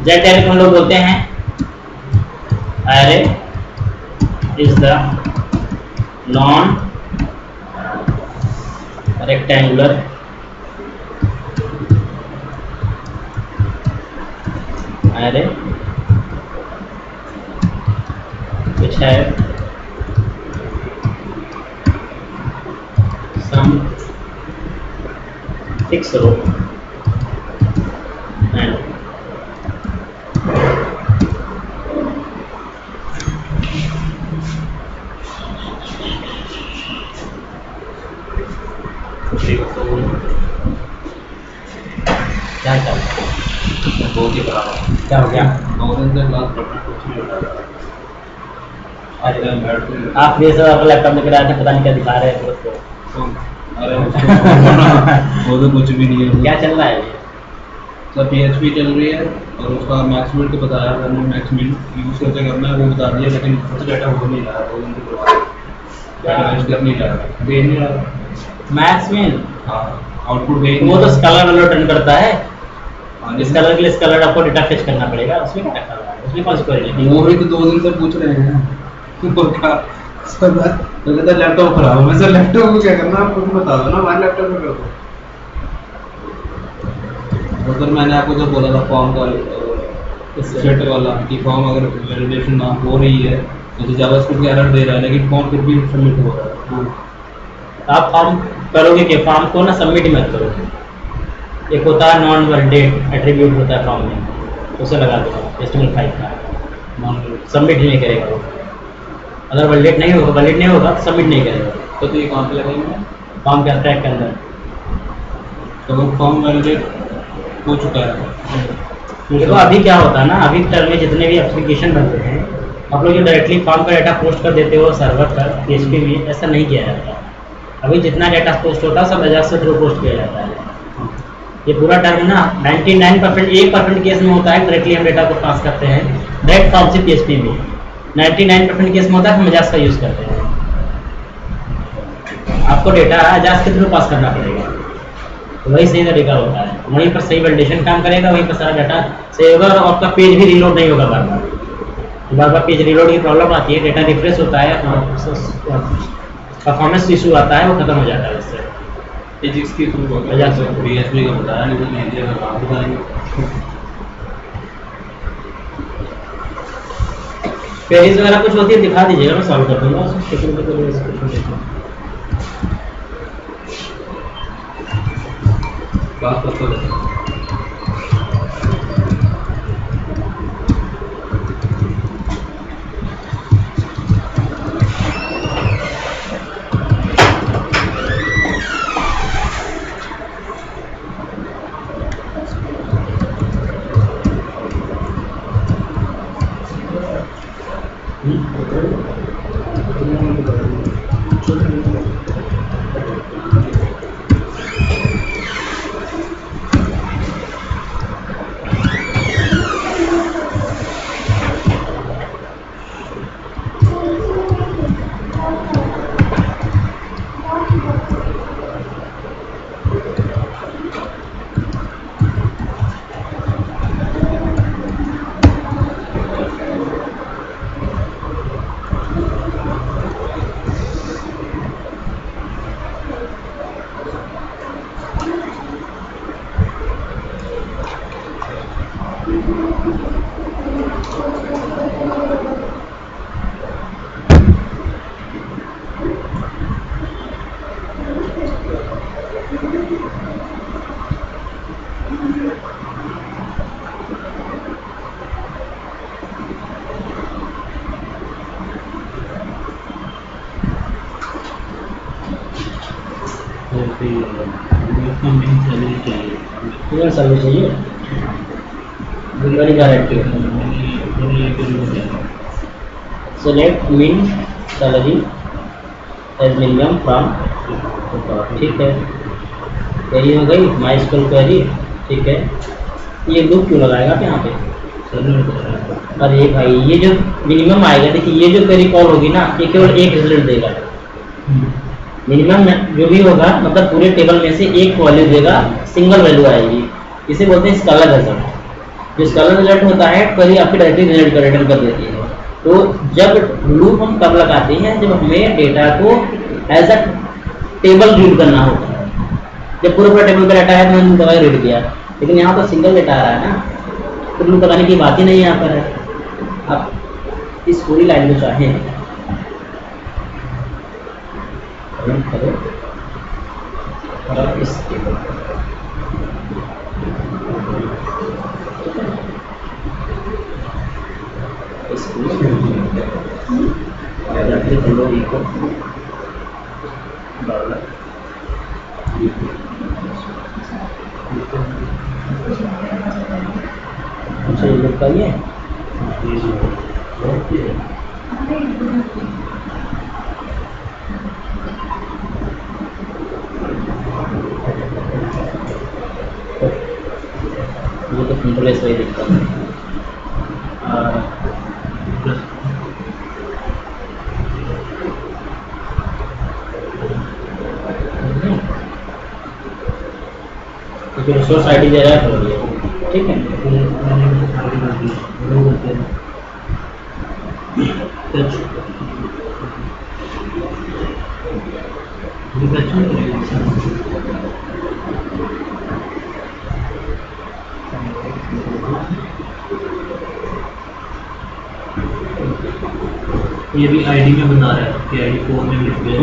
Z array को हम लोग बोलते हैं array is the non rectangular array which have some fixed row and क्या चल रहा है? बहुत ही खराब है। क्या हो गया? 9 दिन तक क्लास पढ़ना कुछ नहीं होता है। अरे बैठ के आप ये सब अपना लैपटॉप लेकर आए थे, पता नहीं क्या दिखा रहे हैं दोस्त को। अरे वो तो कुछ भी नहीं है। क्या चल रहा है ये? सब PHP चल रही है और उसका मैक्स मिनट तो बताया था, मैंने मैक्स मिनट यूज कैसे करना है वो बता दिया, लेकिन कुछ डाटा हो नहीं रहा है। 2 दिन के बाद डाटा वेस्ट कर नहीं रहा है, दे नहीं रहा। मैथ्स में हाँ, आउटपुट दे वो तो स्कलर वाला रिटर्न करता है। हाँ, स्कलर के लिए स्कलर आपको डेटा फेच करना पड़ेगा, उसमें क्या रखा हुआ है? उसमें कौन सी क्वेरी? वो भी तो 2 दिन से पूछ रहे हैं। तो क्या सर तो कहता लैपटॉप खराब है। मैं सर लैपटॉप को क्या करना आप खुद बता दो ना, हमारे लैपटॉप में कर दो। तो सर मैंने आपको जो बोला था फॉर्म का सेट वाला कि फॉर्म अगर वैलिडेशन ना हो रही है तो जावास्क्रिप्ट का एरर दे रहा है, लेकिन फॉर्म फिर भी सबमिट हो रहा है। आप फॉर्म करोगे कि फॉर्म को ना सबमिट ही मत करो। एक होता है नॉन वैलिडेट एट्रीब्यूट होता है फॉर्म में, उसे लगा दो HTML5 का, सबमिट ही नहीं करेगा वो। अगर वैलिडेट नहीं होगा तो सबमिट नहीं करेगा। तो ये कहाँ पे लगाएंगे? फॉर्म के ट्रैक के अंदर। तो वो फॉर्म वैलिडेट हो चुका है। देखो अभी क्या होता है ना, अभी तक में जितने भी एप्लीकेशन बनते हैं आप लोग जो डायरेक्टली फॉर्म का डाटा पोस्ट कर देते हो सर्वर पर PHP में, ऐसा नहीं किया जाता। अभी जितना डाटा पोस्ट होता है सब एजाक्स के थ्रू पोस्ट किया जाता है। ये पूरा टर्म ना 99% 1% केस में होता है डायरेक्टली हम डेटा को पास करते हैं डायरेक्ट फॉर्म से PHP में। 99% केस में होता है हम एजाक्स का यूज करते हैं। आपको डेटा एजाक्स के थ्रू पास करना पड़ेगा, तो वही सही तरीका होता है। वहीं पर सही वैलिडेशन काम करेगा, वहीं पर सारा डाटा सही होगा और आपका पेज भी रीलोड नहीं होगा बार बार पेज रीलोड की प्रॉब्लम आती है, डेटा रिफ्रेश होता है, परफॉर्मेंस इशू आता है, वो खत्म हो जाता है उससे। एजिक्स की थ्रू होगा, एजाक्स PHP का बताया नहीं, तो नहीं दिया आप बताएंगे। क्वेरीज वगैरह कुछ होती है दिखा दीजिएगा, मैं सॉल्व कर दूंगा उसको। बात करते हैं। सर्विस चाहिए जिम्मेदारी guarantee. Select mean salary as minimum from, ठीक है। क्वेरी हो गई, माई स्कूल क्वेरी, ठीक है। ये लूप क्यों लगाएगा आप यहाँ पे? अरे भाई ये जो मिनिमम आएगा, देखिए ये जो क्वेरी कॉल होगी ना, ये केवल एक रिजल्ट देगा। मिनिमम जो भी होगा मतलब पूरे टेबल में से एक वैल्यू देगा, सिंगल वैल्यू आएगी, इसे बोलते हैं स्केलर रिजल्ट। जो स्केलर रिजल्ट होता है क्वेरी आपकी डायरेक्टली रिजल्ट का रिटर्न कर देती है। तो जब लूप हम तब लगाते हैं जब हमें डेटा को एज अ टेबल रीड करना होता है। जब पूरा टेबल का डाटा है तो मैंने दवाई रीड किया, लेकिन यहाँ पर सिंगल डेटा आ रहा है ना, तो लूप लगाने की बात ही नहीं यहाँ पर है। आप इस पूरी लाइन को चाहें रन करो और इस टेबल अच्छा ये लोग का ये तो कंट्रोल सही दिखता है। क्योंकि रिसोर्स आईडी दे रहा है तो ये ठीक है। ये भी आईडी में बना रहा है कि आईडी 4 में लिख दिया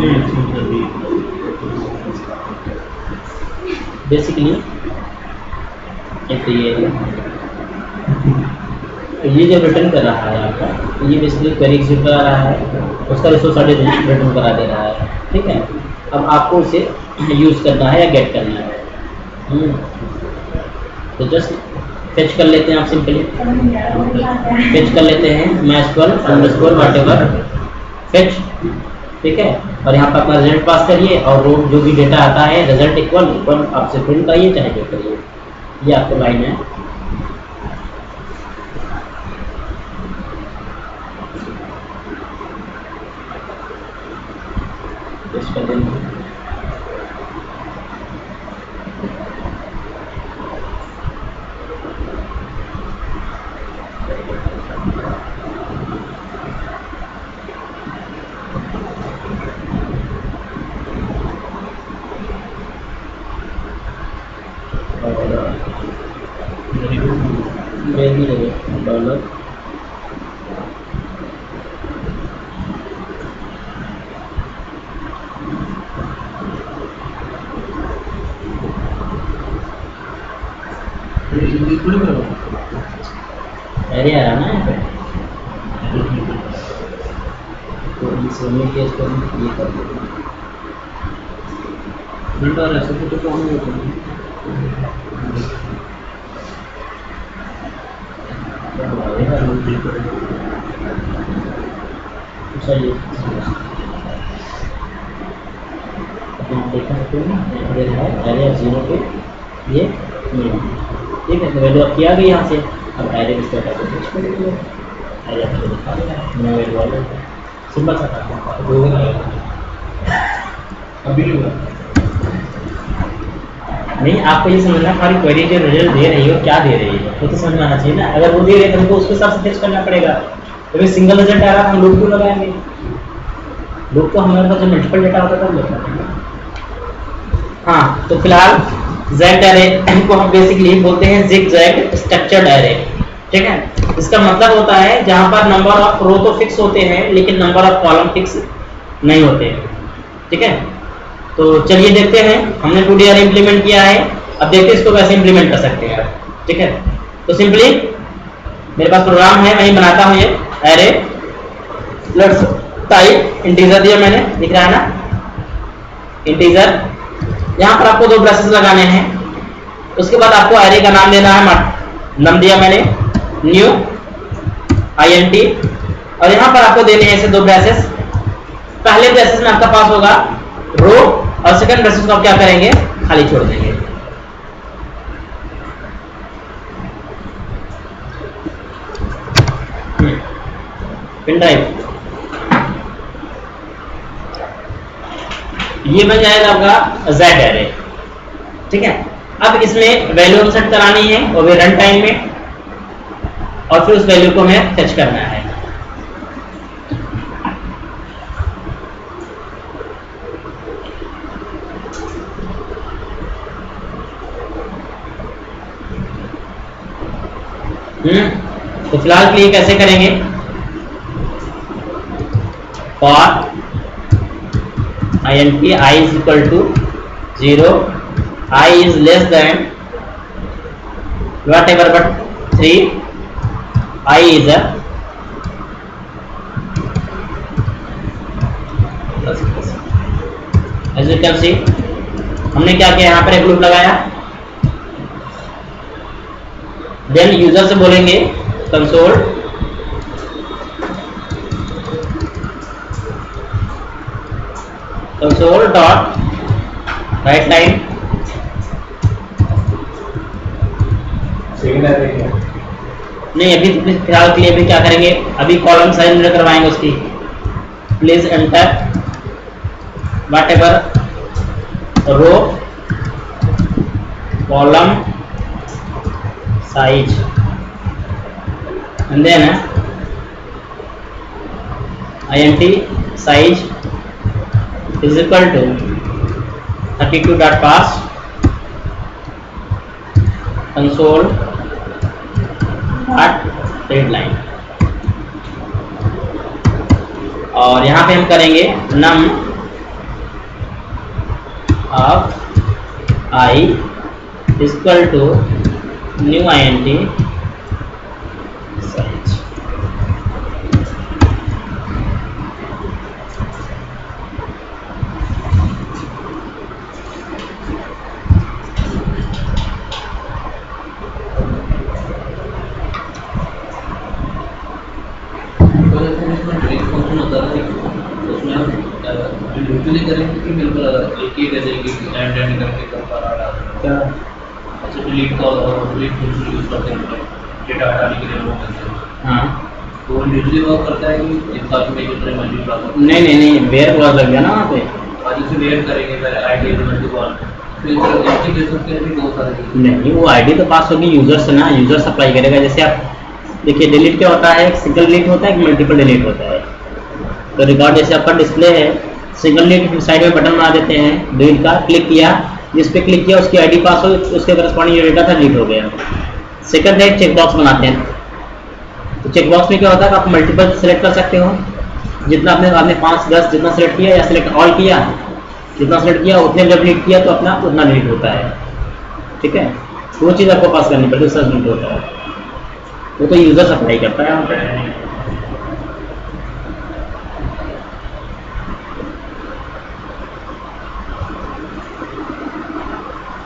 बेसिकली एक तो ये जो रिटर्न कर रहा है आपका, ये बेसिकली क्वेरी एग्जीक्यूट करा रहा है, उसका रिसोर्स आईडी रिटर्न करा दे रहा है। ठीक है, अब आपको उसे यूज़ करना है या गेट करना है। तो जस्ट फेच कर लेते हैं आप, सिंपली फेच कर लेते हैं MySQL अंडरस्कोर व्हाटएवर फेच। ठीक है, और यहाँ पर अपना रिजल्ट पास करिए और वो जो भी डेटा आता है रिजल्ट इक्वल आपसे प्रिंट करिए चाहे जो करिए। ये आपको लाइन है। इसका देना डॉलर अरे आ रहा ना यहाँ पे, तो इसमें के इसको ये कर देते हैं ऐसे तो कौन होता है चलिए देखा है 0 पे ये ठीक है। तो वैल्यू अब किया गया यहाँ से, अब एरे सिंपल सा अभी नहीं। आपको ये समझना हमारी क्वेरी जो रिजल्ट दे रही है क्या दे रही है वो तो समझ में आना चाहिए ना। अगर वो दे रही है तो हमको उसके हिसाब से फेच करना पड़ेगा। तो सिंगल रिजल्ट आ रहा है हम लूप क्यों लगाएंगे? लूप तो हमारे पास जो मल्टीपल डेटा होता है तब लगता है। हाँ, तो फिलहाल ज़ेड एरे को हम बेसिकली बोलते हैं ज़िगज़ैग स्ट्रक्चर्ड एरे। ठीक है, इसका मतलब होता है जहां पर नंबर ऑफ रो तो फिक्स होते हैं लेकिन नंबर ऑफ कॉलम फिक्स नहीं होते। ठीक है, तो चलिए देखते हैं। हमने 2D एरे इंप्लीमेंट किया है, अब देखते हैं इसको कैसे इंप्लीमेंट कर सकते हैं। ठीक है, तो सिंपली मेरे पास प्रोग्राम है, वहीं बनाता हूँ ये एरे। लेट्स टाइप इंटीजर दिया मैंने, दिख रहा है ना इंटीजर। यहाँ पर आपको 2 ब्रैसेस लगाने हैं। उसके बाद आपको एरे का नाम देना है, नाम दिया मैंने न्यू INT, और यहाँ पर आपको देने हैं ऐसे 2 ब्रैसेस। पहले ब्रैसेस में आपका पास होगा रो और सेकंड ब्रैसेस को आप क्या करेंगे, खाली छोड़ देंगे। पिन ड्राइव ये बन जाएगा आपका Z एरे। ठीक है, अब इसमें वैल्यू हम सेट करानी है और वे रन टाइम में। और फिर उस वैल्यू को हमें फेच करना है। तो फिलहाल के लिए कैसे करेंगे? For int I is equal to 0, I is less than whatever but 3, I is a as you can see, हमने क्या किया, यहाँ पर एक लूप लगाया। देन यूजर से बोलेंगे कंसोल डॉट राइट लाइन नहीं, अभी फिलहाल के लिए अभी क्या करेंगे, अभी कॉलम साइज जनरेट करवाएंगे उसकी। Please enter whatever row column size and then int size is equal to 32.parse console readline, और यहाँ पे हम करेंगे num of I is equal to new int size। Usually करेंगे कि बिल्कुल एक ही करेंगे एंड एंड करके कर पा रहा है। अच्छा, डिलीट का डिलीट फंक्शन यूज करते हैं डेटा हटाने के लिए लोग करते हैं। हाँ, तो यूजुअली वर्क करता है कि एक साथ में एक मल्टीप्लाई करता है। नहीं वेयर क्लॉज लग गया ना वहाँ पे। आज इसे वेयर करेंगे पहले आईडी एलिमेंट को फिर एक ही दे सकते हैं कि दो सारे नहीं, वो आईडी तो पास होगी यूजर से ना, यूजर सप्लाई करेगा। जैसे आप देखिए डिलीट क्या होता है, एक सिंगल डिलीट होता है, एक मल्टीपल डिलीट होता है। तो रिकॉर्ड जैसे आपका डिस्प्ले है, सिंगल डिलीट साइड में बटन बना देते हैं डिलीट का, क्लिक किया, जिस पे क्लिक किया उसकी आईडी पास हो, उसके करस्पॉन्डिंग जो डेटा था डिलीट हो गया। सेकंड है चेक बॉक्स बनाते हैं। तो चेक बॉक्स में क्या होता है कि आप मल्टीपल सेलेक्ट कर सकते हो, जितना आपने 5 10 जितना सेलेक्ट किया या सिलेक्ट ऑल किया, जितना सेलेक्ट किया उतने जब डिलीट किया तो अपना उतना डिलीट होता है। ठीक है, वो चीज़ आपको पास करनी पड़ती है, उससे डिलीट होता है। वो तो यूजर सप्लाई करता है यहाँ पे।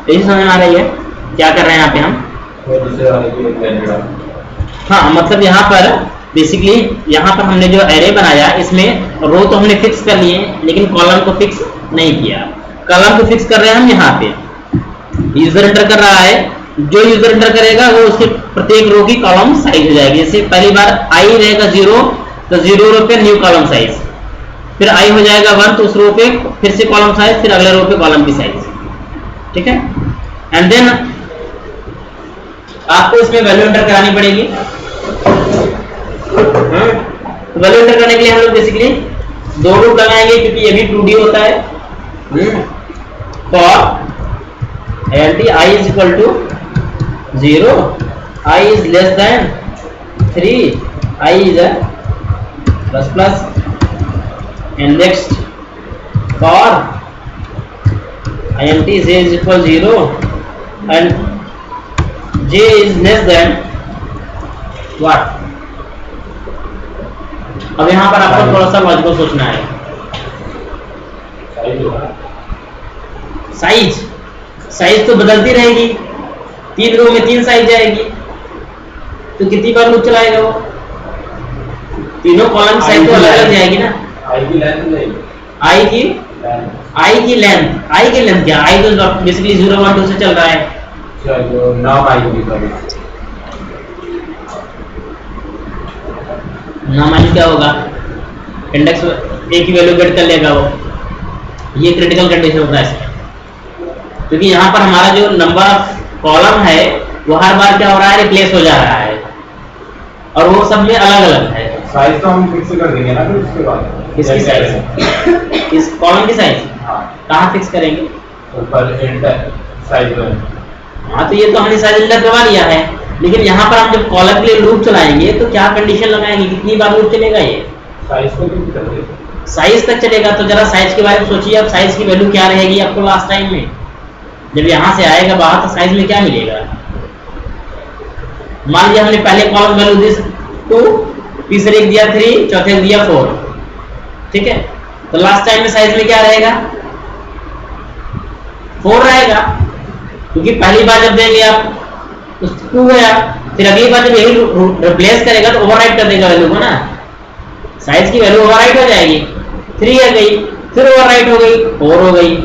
यही समझ में आ रही है क्या कर रहे हैं यहाँ पे हम? हाँ, मतलब यहाँ पर बेसिकली यहाँ पर हमने जो एरे बनाया इसमें रो तो हमने फिक्स कर लिए, लेकिन कॉलम को फिक्स नहीं किया। कॉलम को फिक्स कर रहे हैं हम यहाँ पे। यूजर एंटर कर रहा है, जो यूजर एंटर करेगा वो उसके प्रत्येक रो की कॉलम साइज हो जाएगी। जैसे पहली बार आई रहेगा 0 तो 0 रो पे न्यू कॉलम साइज, फिर आई हो जाएगा 1 तो उस रो पे फिर से कॉलम साइज, फिर अगले रो पे कॉलम की साइज। ठीक है, एंड देन आपको इसमें वैल्यू एंटर करानी पड़ेगी। तो वैल्यू एंटर करने के लिए हम लोग बेसिकली दो लूप लगाएंगे, क्योंकि ये भी 2D होता है। For int I is equal to 0, I is less than 3, I is a plus plus, and next for int j is equal 0 and j is less than what? अब यहाँ पर आपको थोड़ा सा लॉजिकल सोचना है। साइज तो बदलती रहेगी, 3 रो में 3 साइज जाएगी, तो कितनी बार लूप चलाएगा वो? तीनों कॉलम साइज तो अलग अलग जाएगी ना। आई की लेंथ क्या? आई तो बेसिकली 0 1 2 से चल रहा है। नाम आई क्या होगा? इंडेक्स एक ही वैल्यू गेट कर लेगा वो। ये क्रिटिकल कंडीशन होता है इसका, क्योंकि यहाँ पर हमारा जो नंबर ऑफ कॉलम है वो हर बार क्या हो रहा है, रिप्लेस हो जा रहा है। और वो सब में अलग अलग है। साइज तो हम फिक्स कर देंगे ना फिर उसके बाद। किसकी साइज? इस कॉलम की साइज हाँ कहाँ फिक्स करेंगे? ऊपर एंटर साइज में। हाँ तो ये तो हमने साइज एंटर करवा लिया है, लेकिन यहाँ पर हम जब कॉलम के लिए लूप चलाएंगे तो क्या कंडीशन लगाएंगे, कितनी बार लूप चलेगा ये? साइज को फिक्स कर देंगे। साइज तक चलेगा। तो जरा साइज के बारे में सोचिए, अब साइज की वैल्यू क्या रहेगी आपको लास्ट टाइम में जब यहाँ से आएगा बाहर, तो साइज में क्या मिलेगा? मान लिया हमने पहले कॉलम वैल्यू दी 2, तीसरे को दिया 3, चौथे को दिया 4, ठीक है। तो लास्ट टाइम में साइज में क्या रहेगा? 4 रहेगा, क्योंकि पहली बार जब देंगे आप 2 गया, फिर अगली बार जब यही रिप्लेस करेगा तो ओवरराइट कर देगा वैल्यू को ना, साइज की वैल्यू ओवरराइट हो जाएगी। 3 आ गई, फिर ओवरराइट हो गई, 4 हो गई।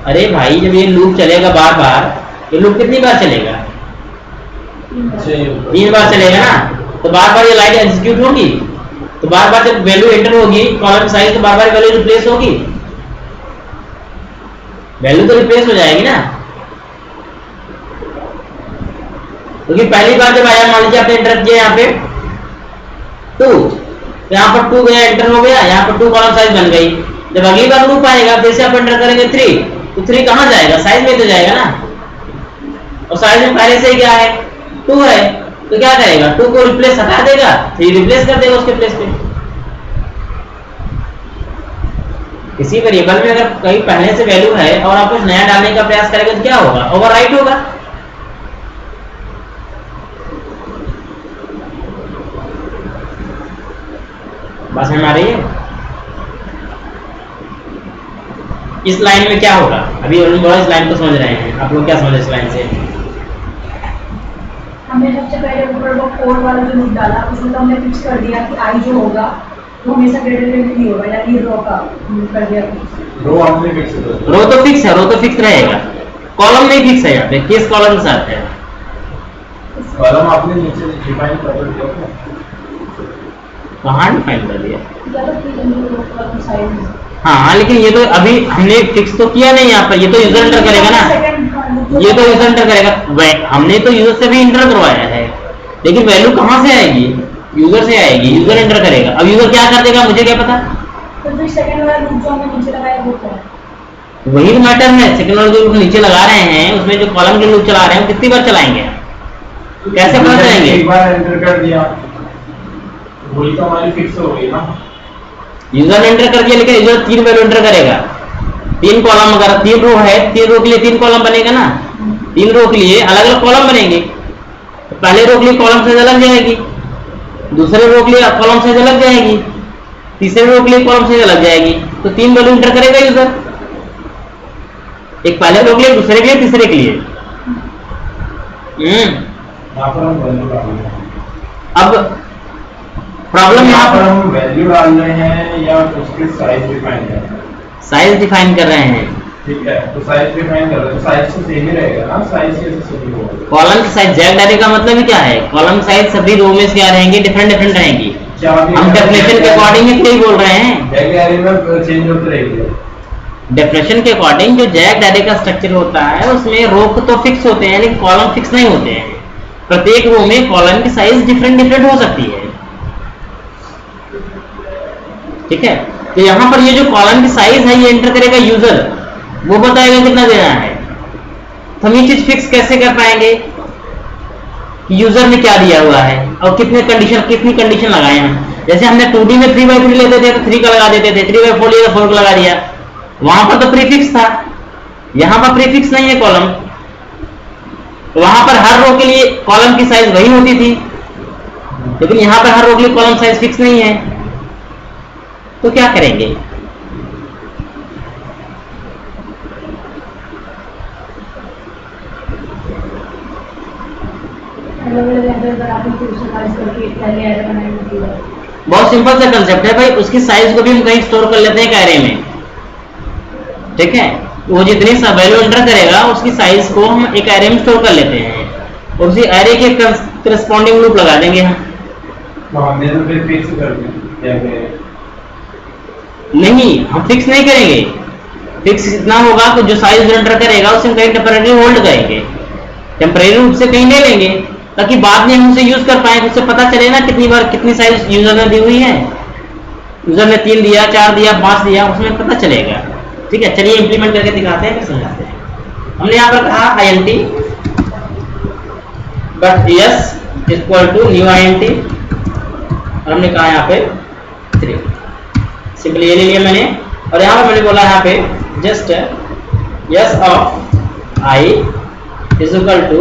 अरे भाई जब ये लूप चलेगा बार बार, ये लूप कितनी बार चलेगा? 3 बार चलेगा ना, तो बार बार ये लाइन एग्जीक्यूट होगी, तो बार बार जब वैल्यू एंटर होगी कॉलम साइज, तो बार बार वैल्यू रिप्लेस होगी, वैल्यू तो रिप्लेस हो जाएगी ना। क्योंकि पहली बार जब आया, मान लीजिए आपने एंटर किया यहाँ पे 2, तो यहाँ पर 2 गया, एंटर हो गया, यहाँ पर 2 कॉलम साइज बन गई। जब अगली बार लूप आएगा फिर से आप एंटर करेंगे 3, तो 3 कहाँ जाएगा? साइज में तो जाएगा ना, और साइज में पहले से क्या है? 2 है, तो क्या करेगा? 2 को रिप्लेस हटा देगा, 3 रिप्लेस कर देगा उसके प्लेस पे। किसी वेरिएबल में अगर कहीं पहले से वैल्यू है और आप कुछ नया डालने का प्रयास करेंगे तो क्या होगा? ओवरराइट होगा। बस हमारी इस लाइन में क्या होगा? अभी हम इस लाइन को समझ रहे हैं, आप लोग क्या समझ इस लाइन से? हमने सबसे पहले ऊपर वो 4 वाला जो लूप डाला, उसमें तो हमने फिक्स कर दिया कि आई जो होगा वो हमेशा ग्रेटर देन 3 होगा, यानी रो का कर दिया। रो आपने फिक्स कर दिया। रो तो फिक्स है, रो तो फिक्स रहेगा, कॉलम नहीं फिक्स है। यहाँ पे किस कॉलम के साथ है? कॉलम आपने नीचे डिफाइन कर दिया। कहाँ डिफाइन कर दिया? ज्यादा ठीक है रो का साइज में। हाँ लेकिन ये तो अभी हमने फिक्स तो किया नहीं यहाँ पर, ये तो यूजर एंटर करेगा ना, ये तो यूजर एंटर करेगा। हमने तो यूजर से भी एंटर करवाया है, लेकिन वैल्यू कहाँ से आएगी? यूजर से आएगी, यूजर एंटर करेगा। अब यूजर क्या कर देगा मुझे क्या पता? तो फिर सेकंड वाला लूप जो हमने नीचे लगाया वो क्या है? वही तो मैटर है। सेकंड वाला जो नीचे लगा रहे हैं उसमें जो कॉलम के लूप चला रहे हैं कितनी बार चलाएंगे, कैसे पता चलेंगे? एक बार एंटर कर दिया, वही तो हमारी फिक्स हो गई ना। यूजर ने एंटर कर दिया, लेकिन यूजर 3 वैल्यू एंटर करेगा। 3 कॉलम, अगर 3 रो है, 3 रो के लिए 3 कॉलम बनेगा ना, 3 रो के लिए अलग अलग कॉलम बनेंगे। पहले रो के लिए कॉलम साइज अलग जाएगी, दूसरे रो के लिए कॉलम साइज अलग जाएगी, तीसरे रो के लिए कॉलम साइज अलग जाएगी। तो 3 वैल्यू एंटर करेगा यूजर, एक पहले रो के लिए, दूसरे के लिए, तीसरे के लिए। यहाँ पर हम वैल्यू डाल रहे हैं। अब प्रॉब्लम यहाँ यहाँ पर पर हम वैल्यू डाल रहे हैं या उसके साइज डिफाइन कर रहे हैं? साइज डिफाइन कर रहे हैं। ठीक है, तो साइज डिफाइन कर रहे हैं, तो साइज तो सेम ही रहेगा ना, साइज कैसे सेम होगा? कॉलम की साइज जैक डायरे का मतलब ही क्या है? कॉलम साइज सभी रो में क्या रहेंगे? डिफरेंट डिफरेंट रहेंगी। हम डेफिनेशन के अकॉर्डिंग ही क्या बोल रहे हैं, जैक डायरे में चेंज होते रहेगी। डेफिनेशन के अकॉर्डिंग जो जैक डायरे का स्ट्रक्चर होता है उसमें रो तो फिक्स होते हैं, लेकिन कॉलम फिक्स नहीं होते हैं। प्रत्येक रो में कॉलम की साइज डिफरेंट डिफरेंट हो सकती है, ठीक है। तो यहाँ पर ये जो कॉलम की साइज है ये एंटर करेगा यूजर, वो बताएगा कितना देना है। तो हम ये चीज फिक्स कैसे कर पाएंगे कि यूजर ने क्या दिया हुआ है और कितनी कंडीशन लगाए हैं। जैसे हमने 2D में 3x3 लेते थे तो 3 का लगा देते थे, 3x4 लिया तो 4 का लगा दिया, वहां पर तो प्रीफिक्स था, यहां पर प्रीफिक्स नहीं है कॉलम। वहां पर हर रो के लिए कॉलम की साइज वही होती थी, लेकिन यहां पर हर रो के लिए कॉलम साइज फिक्स नहीं है। तो क्या करेंगे? बहुत सिंपल सा कंसेप्ट है भाई, उसकी साइज को भी हम कहीं स्टोर कर लेते हैं एक एरे में, ठीक है। वो जितनी सा वैल्यू एंटर करेगा उसकी साइज को हम एक एरे में स्टोर कर लेते हैं और उसी एरे के करस्पॉन्डिंग लूप लगा देंगे हम। तो हमने तो फिर फिक्स कर दिया नहीं, हम फिक्स नहीं करेंगे। फिक्स इतना होगा कि जो साइज एंटर करेगा उसे हम कहीं टेम्परेरी होल्ड करेंगे, टेम्परेरी रूप से कहीं ले लेंगे ताकि बाद में हम उसे यूज कर पाए, उससे पता चले ना कितनी बार कितनी साइज यूजर ने दी हुई है। यूजर ने 3 दिया, 4 दिया, 5 दिया, उसमें पता चलेगा। ठीक है, चलिए इंप्लीमेंट करके दिखाते हैं, फिर समझाते हैं। हमने यहाँ पर कहा INT but S equal to new INT और हमने कहा यहाँ पे 3, सिंपली ये ले लिया मैंने। और यहाँ पर मैंने बोला यहाँ पे just S of I is equal to,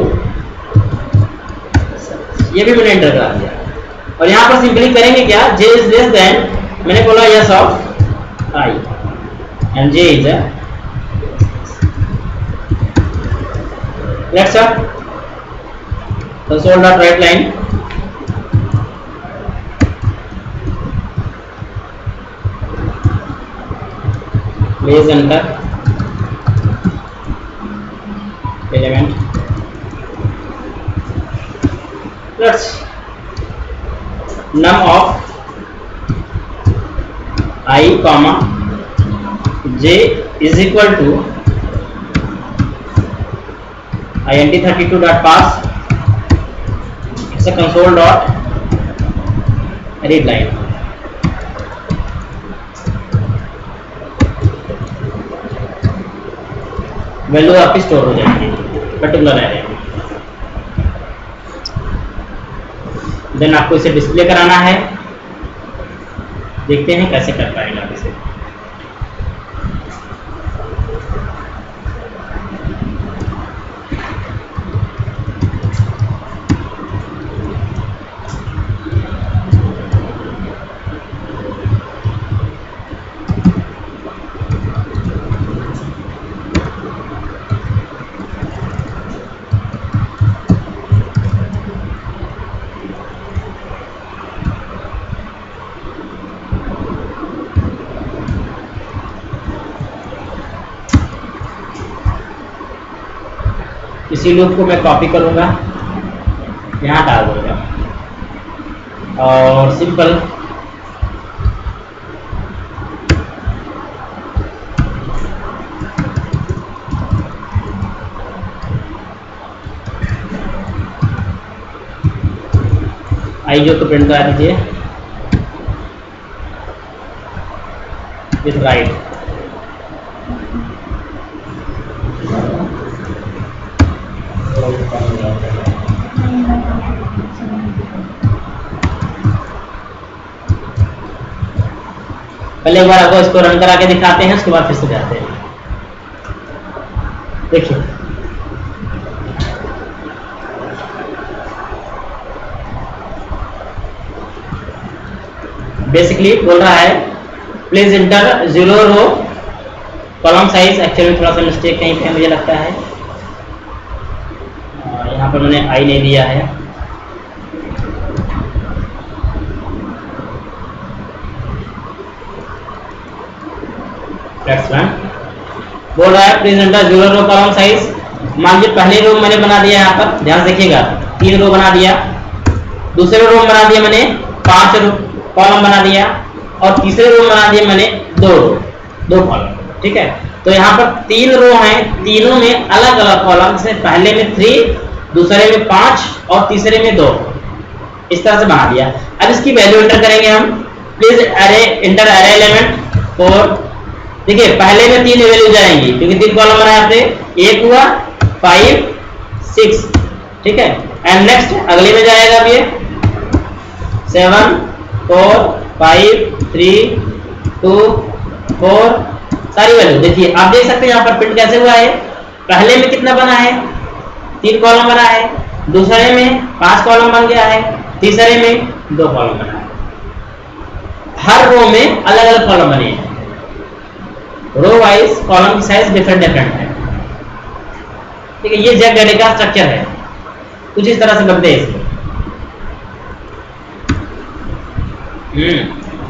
ये भी मैंने एंटर करा दिया। और यहाँ पर सिंपली करेंगे क्या, j इज लेस देन, मैंने बोला yes of I and j is let's console dot write line please enter element, let's num of I comma j is equal to int32 dot pass, it's a console dot read line। Value आपकी store हो जाएगी particular array में। Then आपको इसे display कराना है, देखते हैं कैसे कर पाएगा इसे। इसी लूप को मैं कॉपी करूंगा, यहाँ डाल दूंगा और सिंपल आई जो को प्रिंट करा दीजिए विथ राइट। पहले एक बार आपको इसको रन करा के दिखाते हैं, उसके बाद फिर से जाते हैं। देखिए बेसिकली बोल रहा है please enter 0 row column size. Actually थोड़ा सा मिस्टेक कहीं पे मुझे लगता है, यहाँ पर मैंने आई नहीं दिया है। बोल रहा है please enter 0 row column size. मान लीजिए पहले रो मैंने बना दिया, यहाँ पर ध्यान से देखिएगा 3 रो बना दिया, दूसरे रो बना दिया मैंने 5 कॉलम बना दिया, और तीसरे रो बना दिया मैंने 2 कॉलम। ठीक है, तो यहाँ पर 3 रो हैं, तीनों में अलग अलग कॉलम से, पहले में 3, दूसरे में 5 और तीसरे में 2, इस तरह से बना दिया। अब इसकी वैल्यू एंटर करेंगे हम। प्लीज अरे इंटर अरे एलिमेंट 4। देखिए पहले में 3 वैल्यू जाएंगी क्योंकि 3 कॉलम बनाए थे, 1 हुआ 5 6। ठीक है, एंड नेक्स्ट अगले में जाएगा अब ये 7 4 5 3 2 4 सारी वैल्यू। देखिए आप देख सकते हैं यहाँ पर प्रिंट कैसे हुआ है। पहले में कितना बना है, 3 कॉलम बना है, दूसरे में 5 कॉलम बन गया है, तीसरे में 2 कॉलम बना है। हर रो में अलग अलग कॉलम बने हैं, रो वाइज कॉलम की साइज डिफरेंट है। ठीक है, ये जेक डेटा का स्ट्रक्चर है, कुछ इस तरह से बनते हैं इसमें।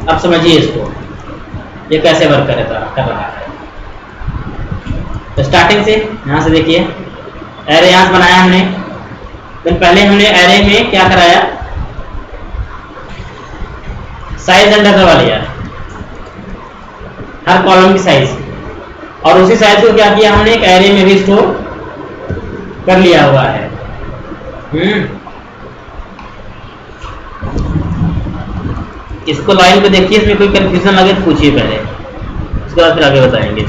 अब समझिए इसको, ये कैसे वर्क कर रहा है। तो स्टार्टिंग से यहां से देखिए एरे यहां से बनाया हमने। तो पहले हमने एरे में क्या कराया, साइज अंडर करवा लिया, हर कॉलम की साइज, और उसी साइज को क्या किया हमने एक एरे में भी स्टोर कर लिया हुआ है। इसको लाइन पे देखिए, इसमें कोई कंफ्यूजन लगे तो पूछिए पहले, उसके बाद फिर आगे बताएंगे।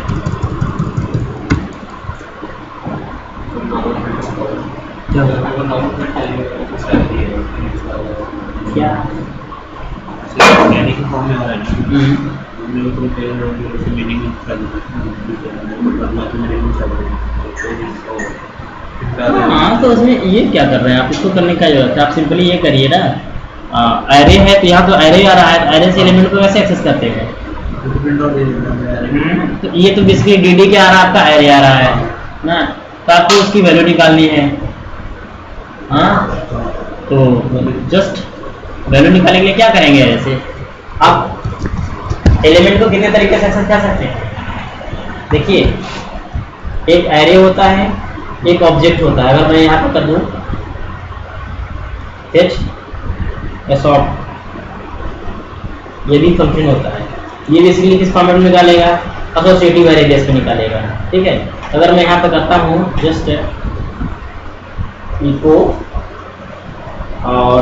क्या यानी कि फॉर्म में आ रहा है हाँ, तो उसमें ये क्या कर रहे हैं आप? इसको करने का जरूरत है, आप सिंपली ये करिए ना। एरे है तो यहाँ तो एरे आ रहा है, एरे से एलिमेंट को कैसे एक्सेस करते हैं? तो ये तो बेसिकली dd क्या आ रहा है आपका? एरे आ रहा है ना, तो आपको उसकी वैल्यू निकालनी है। हाँ, तो जस्ट वैल्यू निकालने के लिए क्या करेंगे? एरे से आप एलिमेंट को कितने तरीके से एक्सेस कर सकते हैं? देखिए, एक एरे होता है, एक ऑब्जेक्ट होता है। अगर मैं यहाँ पर कर दूँ sort, ये भी फंक्शन होता है। ये बेसिकली किस फॉर्मेट में निकालेगा? एसोसिएटिव एरे बेस पे निकालेगा, ठीक है। अगर मैं यहाँ पर करता हूँ जस्ट इको और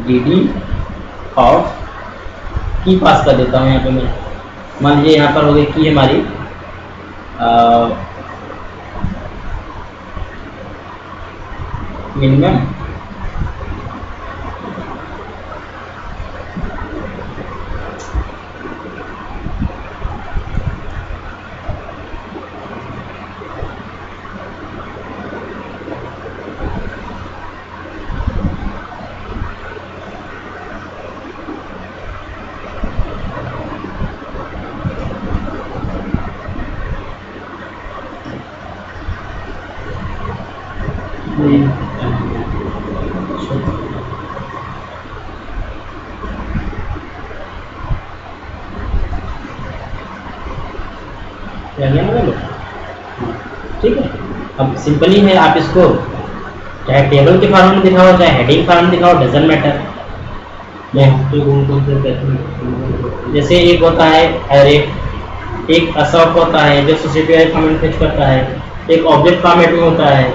$dd ऑफ की पास कर देता हूँ यहाँ पे मैं। मान लीजिए यहाँ पर हो गई की हमारी मिनिमम, ठीक है। अब सिंपली है, आप इसको चाहे टेबल के फॉर्म में दिखाओ चाहे हेडिंग फॉर्म में दिखाओ, डजंट मैटर। जैसे एक होता है एरे, एक असॉर्ट होता है जो एसोसिएटिव फॉर्मेट फिक्स करता है, एक ऑब्जेक्ट फॉर्मेट में होता है।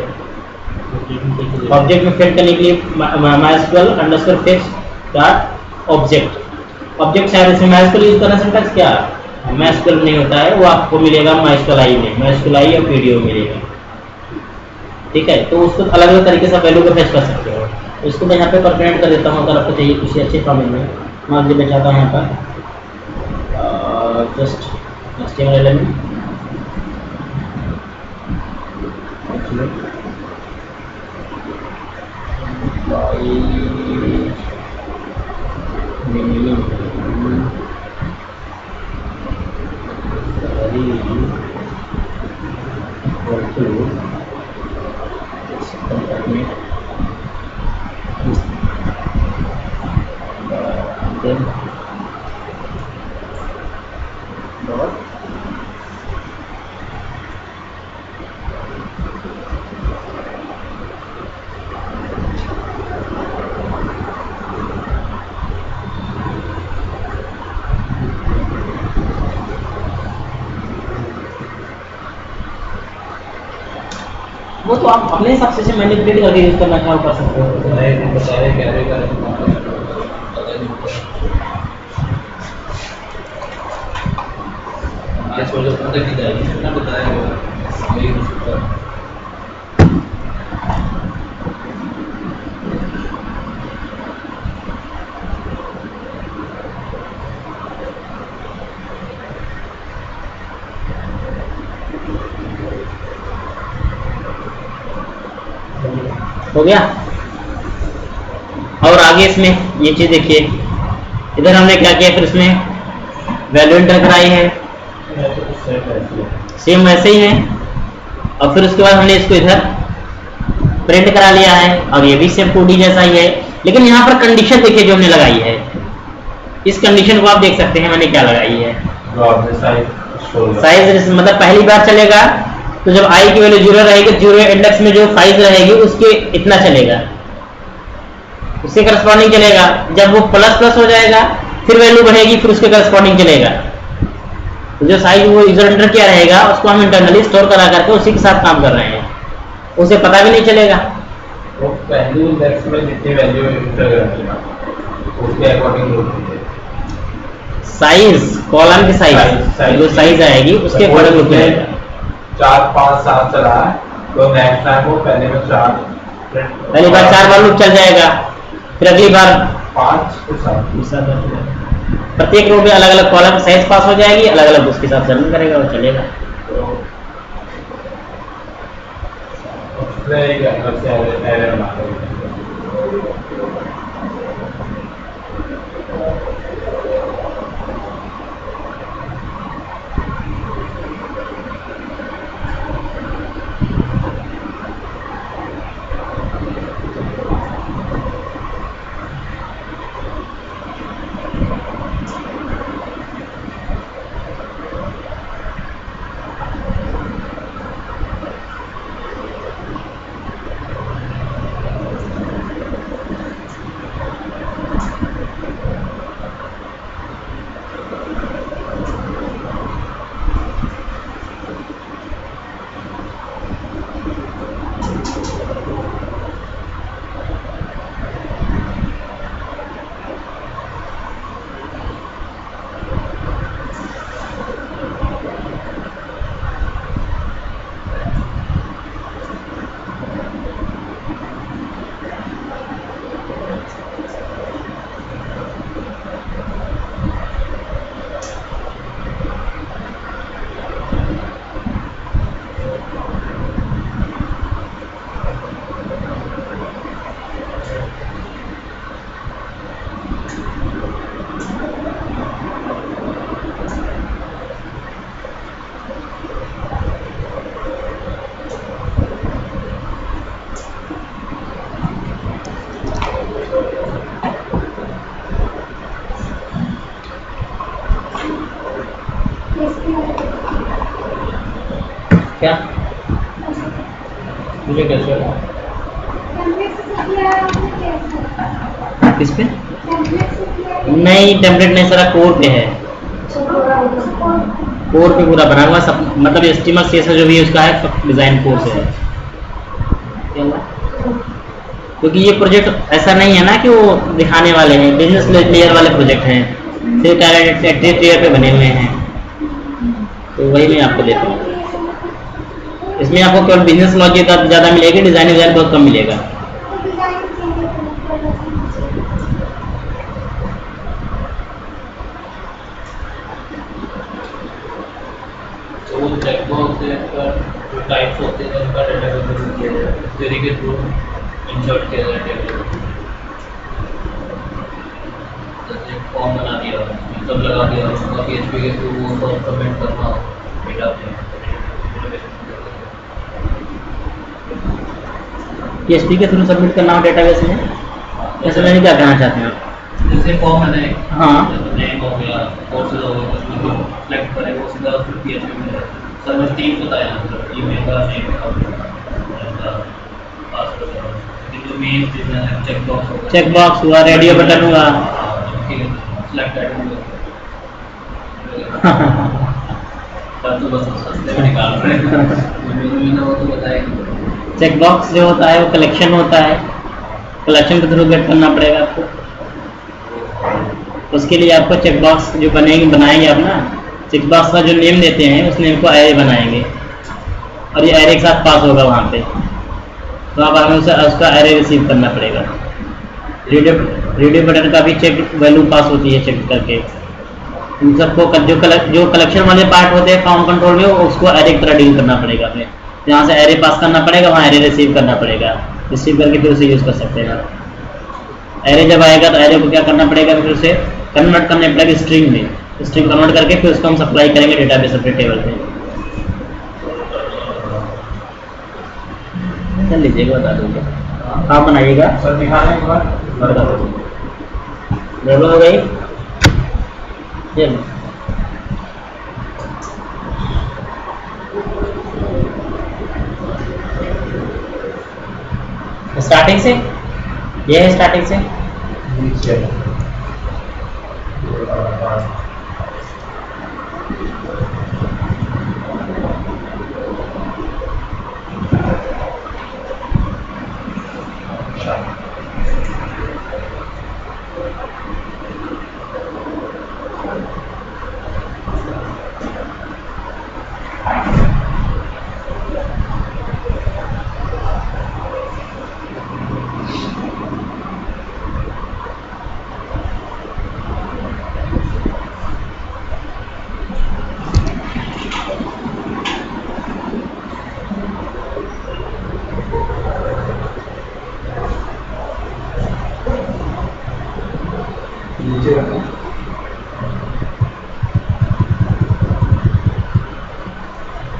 ऑब्जेक्ट में फिट करने के लिए MySQL_fix डॉट ऑब्जेक्ट शायद इसमें MySQL यूज करना सिंटैक्स क्या MySQL नहीं होता है, वो आपको मिलेगा MySQLi में, MySQLi और PDO मिलेगा, ठीक है। तो उसको अलग अलग तरीके से वैल्यू को फेच कर सकते हो। इसको मैं यहाँ पे परफेक्ट कर देता हूँ, अगर आपको चाहिए किसी अच्छे फॉर्मेट में। मान लीजिए मैं चाहता हूँ यहाँ पर जस्ट HTML एलिमेंट, वो तो आप अपने हिसाब से मैनिपुलेट करके यूज करना चाहो कर सकते हो। हो गया। और आगे इसमें ये चीज देखिए, इधर हमने क्या किया, फिर इसमें वैल्यू एंटर कराई है, सेम वैसे ही है। और फिर उसके बाद हमने इसको इधर प्रिंट करा लिया है, और ये भी सेम 2D जैसा ही है। लेकिन यहाँ पर कंडीशन देखिए जो हमने लगाई है, इस कंडीशन को आप देख सकते हैं मैंने क्या लगाई है। साइज मतलब पहली बार चलेगा तो जब i की वैल्यू 0 रहेगी, 0 इंडेक्स में जो साइज रहेगी उसके इतना चलेगा, उसके करस्पॉन्डिंग चलेगा। जब वो प्लस प्लस हो जाएगा फिर वैल्यू बढ़ेगी, फिर उसके करस्पॉन्डिंग चलेगा। तो जो साइज वो यूजर एंटर किया रहेगा उसको हम इंटरनली स्टोर करा करके उसी के साथ काम कर रहे हैं। उसे पता भी नहीं चलेगा। वो पहली इंडेक्स में जितनी वैल्यू एंटर करनी है उसके अकॉर्डिंग होती है। साइज, कॉलम की साइज जो साइज आएगी उसके अकॉर्डिंग लुक जाएगा। 4 5 7 चला है तो नेक्स्ट टाइम वो पहले में 4 पहली बार 4 बार लूप चल जाएगा, फिर अगली बार 5 फिर 7 प्रत्येक रो में अलग अलग कॉलम साइज पास हो जाएगी, अलग अलग उसके साथ रन करेगा और चलेगा। उससे एक अलग से एरर बना देगा। क्या मुझे कैसे किस पे नहीं, टेम्पलेट नहीं, सारा कोर पे है, कोर पे पूरा बना हुआ सब, मतलब एस्टीमल सीएसएस जो भी है उसका है डिजाइन कोर से है। क्योंकि ये प्रोजेक्ट ऐसा नहीं है ना कि वो दिखाने वाले हैं, बिजनेस लेयर वाले प्रोजेक्ट हैं, सिर्फ टेरिटरी पे बने हुए हैं, तो वही मैं आपको देता हूँ। इसमें आपको केवल बिजनेस लॉजिक ज़्यादा मिलेगी, डिजाइन बहुत कम मिलेगा। तो वो चेकबॉक्स जो टाइप्स होते हैं उनका डेटा क्वेरी के थ्रू इंसर्ट किया जाए टेबल, जैसे फॉर्म बना दिया, सब लगा दिया, उसका PHP के थ्रू वो सब सबमिट करना डेटा PHP के थ्रू सबमिट करना हो डेटाबेस में, ऐसे में क्या कहना चाहते हैं आप? जैसे फॉर्म है ना, हाँ नेम हो गया, कोर्सेज हो गया, उसमें जो सेलेक्ट करें वो सीधा फिर PHP में सर मैं 3 बताया, मतलब ईमेल का नेम का पासवर्ड का, जो मेन चीज़ें हैं चेकबॉक्स हो गया, चेकबॉक्स हुआ, रेडियो बटन हुआ, सेलेक्ट आइटम तो बस सस्ते में निकाल रहे हैं वो तो बताएंगे। चेकबॉक्स जो होता है वो कलेक्शन होता है, कलेक्शन के थ्रू गेट करना पड़ेगा आपको। उसके लिए आपको चेकबॉक्स जो बनाएंगे आप ना, चेकबॉक्स का जो नेम देते हैं उस नेम को एरे बनाएंगे और ये एरे के साथ पास होगा वहाँ पे, तो आप हमें उसका एरे रिसीव करना पड़ेगा। रेडियो बटन का भी चेक वैल्यू पास होती है चेक करके। इन सबको जो कलेक्शन वाले पार्ट होते हैं फॉर्म कंट्रोल में, उसको एरे की तरह डील करना पड़ेगा हमें। जहाँ से एरे पास करना पड़ेगा वहाँ एरे रिसीव करना पड़ेगा, रिसीव करके फिर उसे यूज़ कर सकते हैं। एरे जब आएगा तो एरे को क्या करना पड़ेगा, फिर उसे कन्वर्ट करने पड़ेगा स्ट्रिंग में, स्ट्रिंग कन्वर्ट करके फिर उसको हम सप्लाई करेंगे डेटाबेस अपने टेबल पे। चल लीजिएगा, बता दूँगा, आप बनाइएगा, सर दिखाने के बाद बता दो। गड़बड़ हो गई, चल स्टार्टिंग से, ये है स्टार्टिंग से। नीचे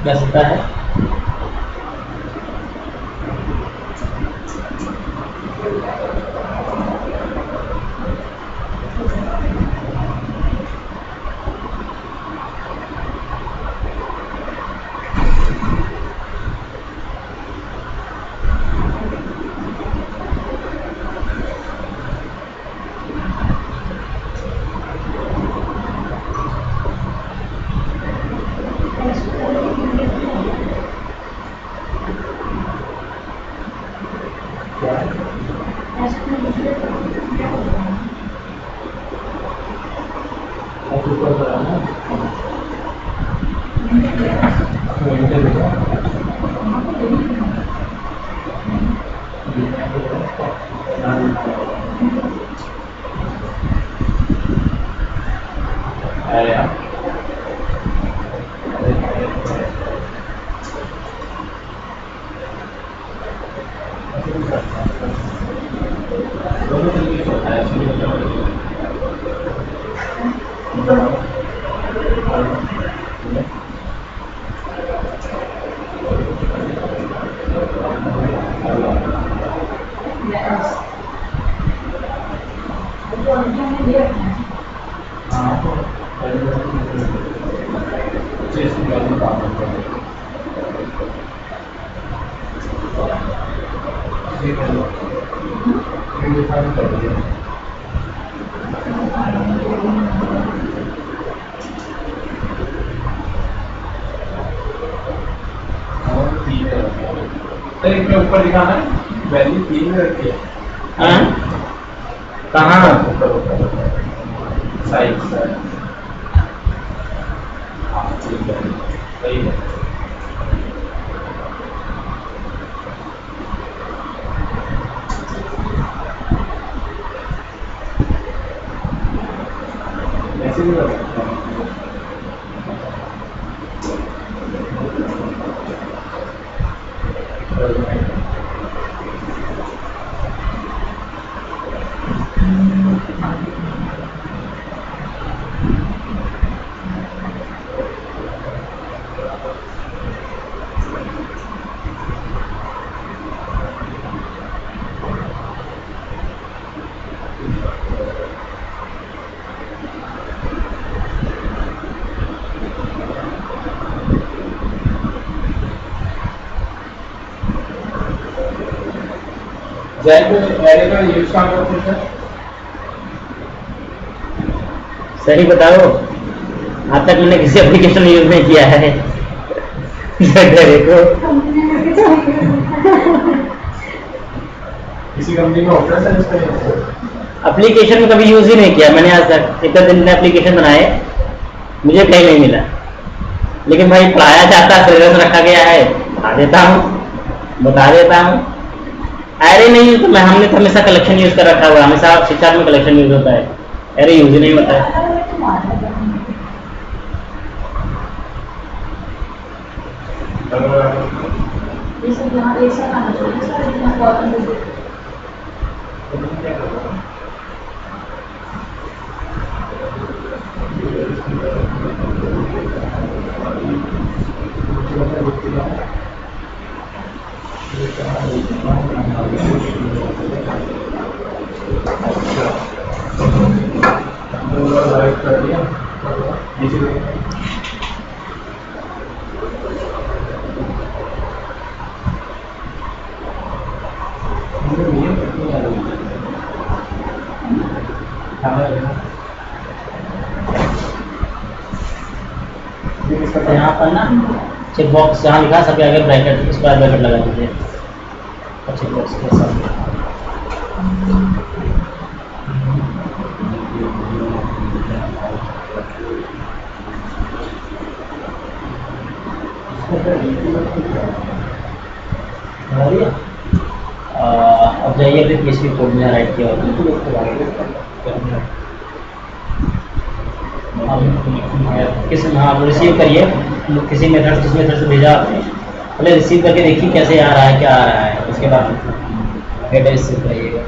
व्यस्तता है। इसमें ऊपर लिखा है वैल्यू 3 में रखी है। हाँ? कहाँ? साइज हाँ ठीक है सही है। ऐसे भी कर सकते हैं। यूज कहाँ करते हैं सही बताओ, आज तक मैंने किसी एप्लीकेशन यूज नहीं किया है। देखो किसी कंपनी में होता है इसका एप्लीकेशन में कभी यूज ही नहीं किया मैंने आज तक। इतने दिन में एप्लीकेशन बनाए, मुझे कहीं नहीं मिला। लेकिन भाई पढ़ाया जाता है, सिलेबस रखा गया है, बता देता हूँ। अरे नहीं तो मैं हमने तो हमेशा कलेक्शन यूज कर रखा हुआ है, हमेशा शिक्षा में कलेक्शन यूज होता है। अरे यूज ही नहीं होता है। ये सब यहाँ एक साथ आना चाहिए, सारे इतना कॉटन कर दिया यहाँ पर ना चेक बॉक्स जहाँ लिखा सबके आगे ब्रैकेट, स्क्वायर ब्रैकेट लगा दीजिए चेक बॉक्स के साथ। अब जाइए फिर PHP कोड में राइट किया किस हाँ रिसीव करिए किसी मेथड किस मेथड से भेजा आपने, पहले रिसीव करके देखिए कैसे आ रहा है, क्या आ रहा है, उसके बाद डेटा रिसीव करिएगा।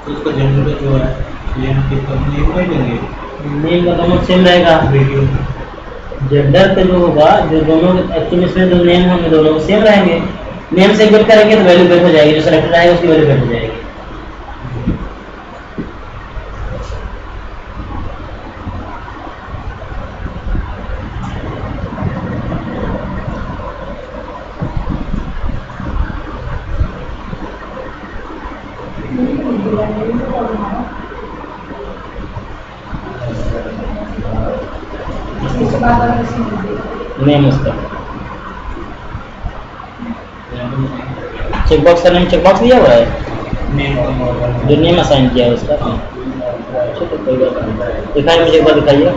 तो उसका जनरल जो है ये कितना नेम नहीं देंगे नेम का दोनों सेम रहेगा। वीडियो जेंडर पे जो होगा, जो दोनों एक्टिविस्ट में जो नेम होंगे दोनों सेम रहेंगे। नेम से गेट करेंगे तो वैल्यू गेट हो जाएगी, जो सेलेक्टेड आएगा उसकी वैल्यू गेट हो जाएगी। उसके बाद वाला किसी को दे। नेम उसका चेकबॉक्स का नेम चेकबॉक्स दिया हुआ है, नेम जो नेम असाइन किया है उसका। ठीक है, कोई बात नहीं। दिखाइए मुझे एक बार, दिखाइए।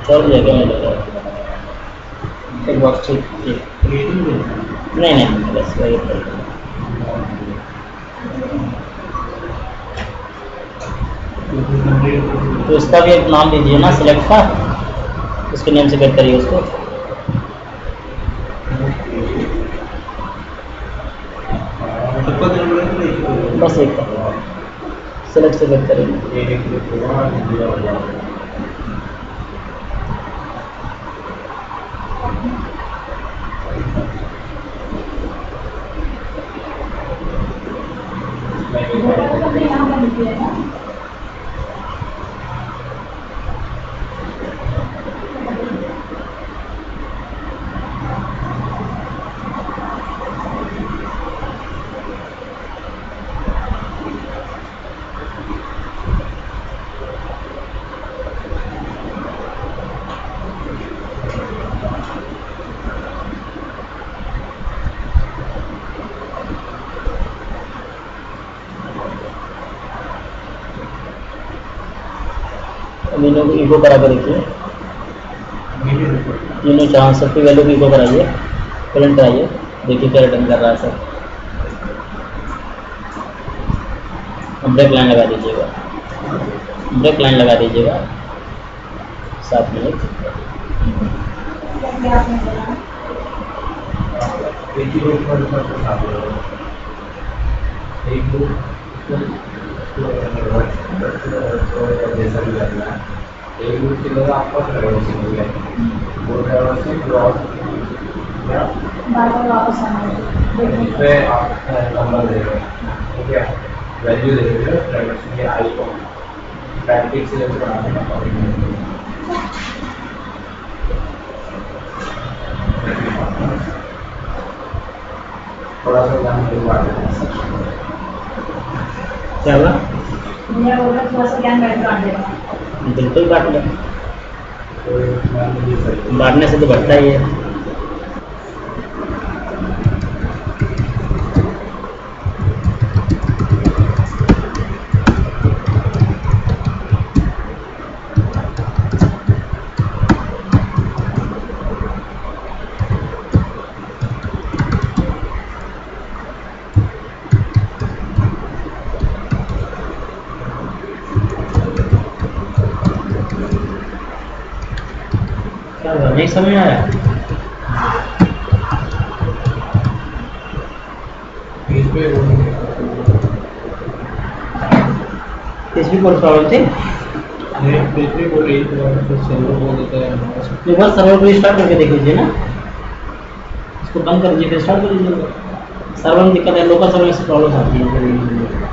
छोड़ दिया क्या मैं चेकबॉक्स? ठीक ठीक, नहीं नहीं बस वही कर। तो इसका भी एक नाम दीजिए ना सिलेक्ट का, उसके नेम से गेट करिए उसको। बस एक सेलेक्ट से गेट करिए। वोटर का तो यहाँ पर लिख दिया है ना। तीनों को इको करा कर देखिए, तीनों चांस सबकी वैल्यू को इको कराइए, प्रिंट कराइए, देखिए क्या रिटर्न कर रहा है सर। ब्रेक लाइन लगा दीजिएगा, ब्रेक लाइन लगा दीजिएगा 7 मिनट। क्या आपने बोला? जैसा भी करना है एक ग्रुप की तरह आपका ट्रैवल से मिल जाए वो ट्रैवल से क्रॉस बार बार वापस आना है। उस पर आप नंबर दे रहे हैं, ठीक है, वैल्यू दे रहे हो ट्रैवल से आई को प्रैक्टिस से बनाने का थोड़ा सा ध्यान दे क्या हुआ? मैं बोल रहा थोड़ा सा ज्ञान बैठ काट देगा। बिल्कुल बांट लें, तो बांटने से तो बढ़ता ही है। क्या हुआ? नहीं समझ में आया? इसमें कौन प्रॉब्लम थी? एक बार सर्वर को स्टार्ट करके देख लीजिए ना, इसको बंद कर दीजिए फिर स्टार्ट कर लीजिए। सर्वर में दिक्कत है, लोकल सर्वर से प्रॉब्लम आती है।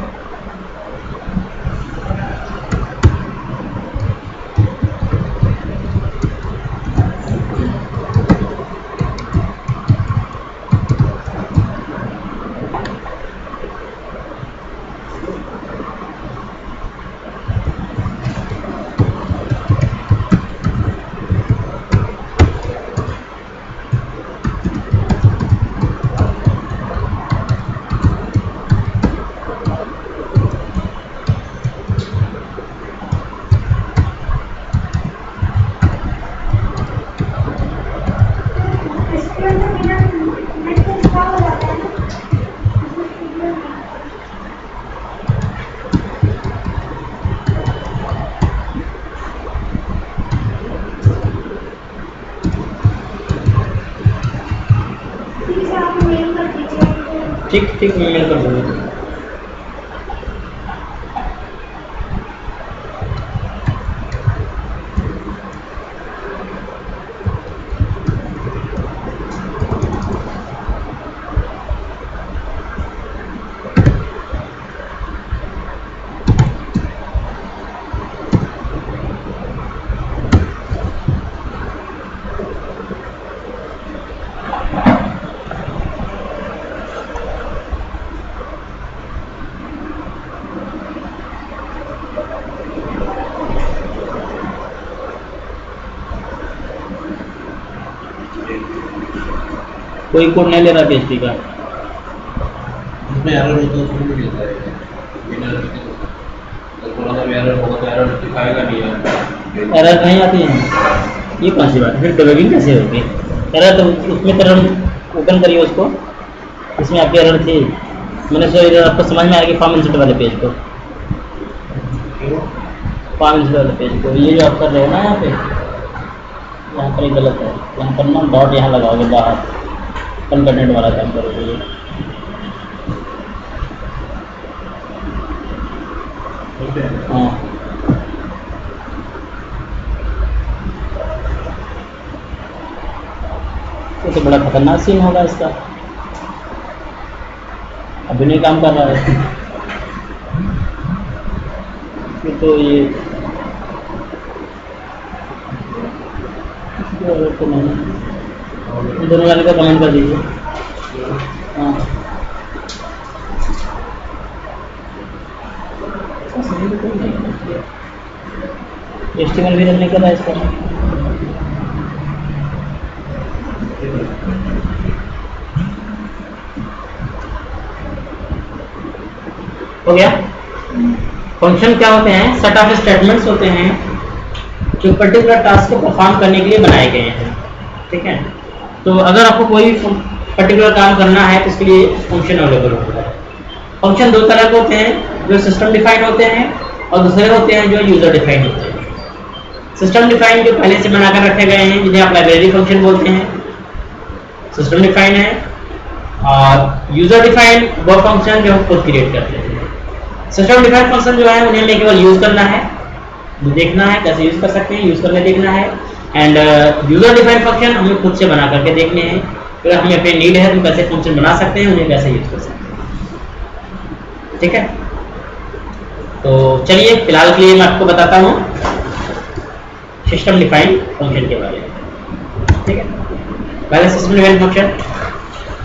ठीक ठीक, मैं मेल कर दूँगा। कोई कोड नहीं ले रहा PHP का। उसमें एरर होता है, उसमें भी मिलता है बिना एरर के। तो थोड़ा सा भी एरर होगा तो एरर दिखाएगा नहीं यार। एरर नहीं आती है, ये कौन सी बात है? फिर डिबगिंग कैसे होगी? एरर तो उसमें तरह ओपन करिए उसको, इसमें आपकी एरर थी। मैंने सो एरर आपको समझ में आ गया फॉर्म इंसर्ट वाले पेज को, फॉर्म इंसर्ट वाले पेज को। ये जो आप कर रहे हो ना यहाँ पे, यहाँ पर ही गलत है। यहाँ पर ना डॉट यहाँ लगाओगे बाहर, कंटेंट वाला काम करोगे ये। हाँ, तो बड़ा खतरनाक सीन होगा इसका। अभी नहीं काम कर रहा है ये तो। ये तो नहीं, दोनों वाले का कमेंट कर दीजिए। हाँ, HTML भी रन नहीं कर रहा है इसका। हो गया। फंक्शन क्या होते हैं? सेट ऑफ स्टेटमेंट्स होते हैं जो पर्टिकुलर टास्क को परफॉर्म करने के लिए बनाए गए हैं। ठीक है, तो अगर आपको कोई पर्टिकुलर काम करना है तो इसके लिए फंक्शन अवेलेबल होता है। फंक्शन दो तरह के होते हैं, जो सिस्टम डिफाइंड होते हैं और दूसरे होते हैं जो यूजर डिफाइंड होते हैं। सिस्टम डिफाइंड जो पहले से बनाकर रखे गए हैं, जिन्हें आप लाइब्रेरी फंक्शन बोलते हैं, सिस्टम डिफाइंड है। और यूजर डिफाइंड वो फंक्शन जो हम खुद क्रिएट करते हैं। सिस्टम डिफाइंड फंक्शन जो है उन्हें हमें केवल यूज करना है, देखना है कैसे यूज कर सकते हैं, यूज करके देखना है। एंड यूजर डिफाइंड फंक्शन हमें खुद से बना करके देखने हैं। अगर हमें अपनी नीड है तो कैसे फंक्शन बना सकते हैं, उन्हें कैसे यूज कर सकते हैं। ठीक है, तो चलिए फिलहाल के लिए मैं आपको बताता हूँ सिस्टम डिफाइंड फंक्शन के बारे में। ठीक है, पहले सिस्टम डिफाइंड फंक्शन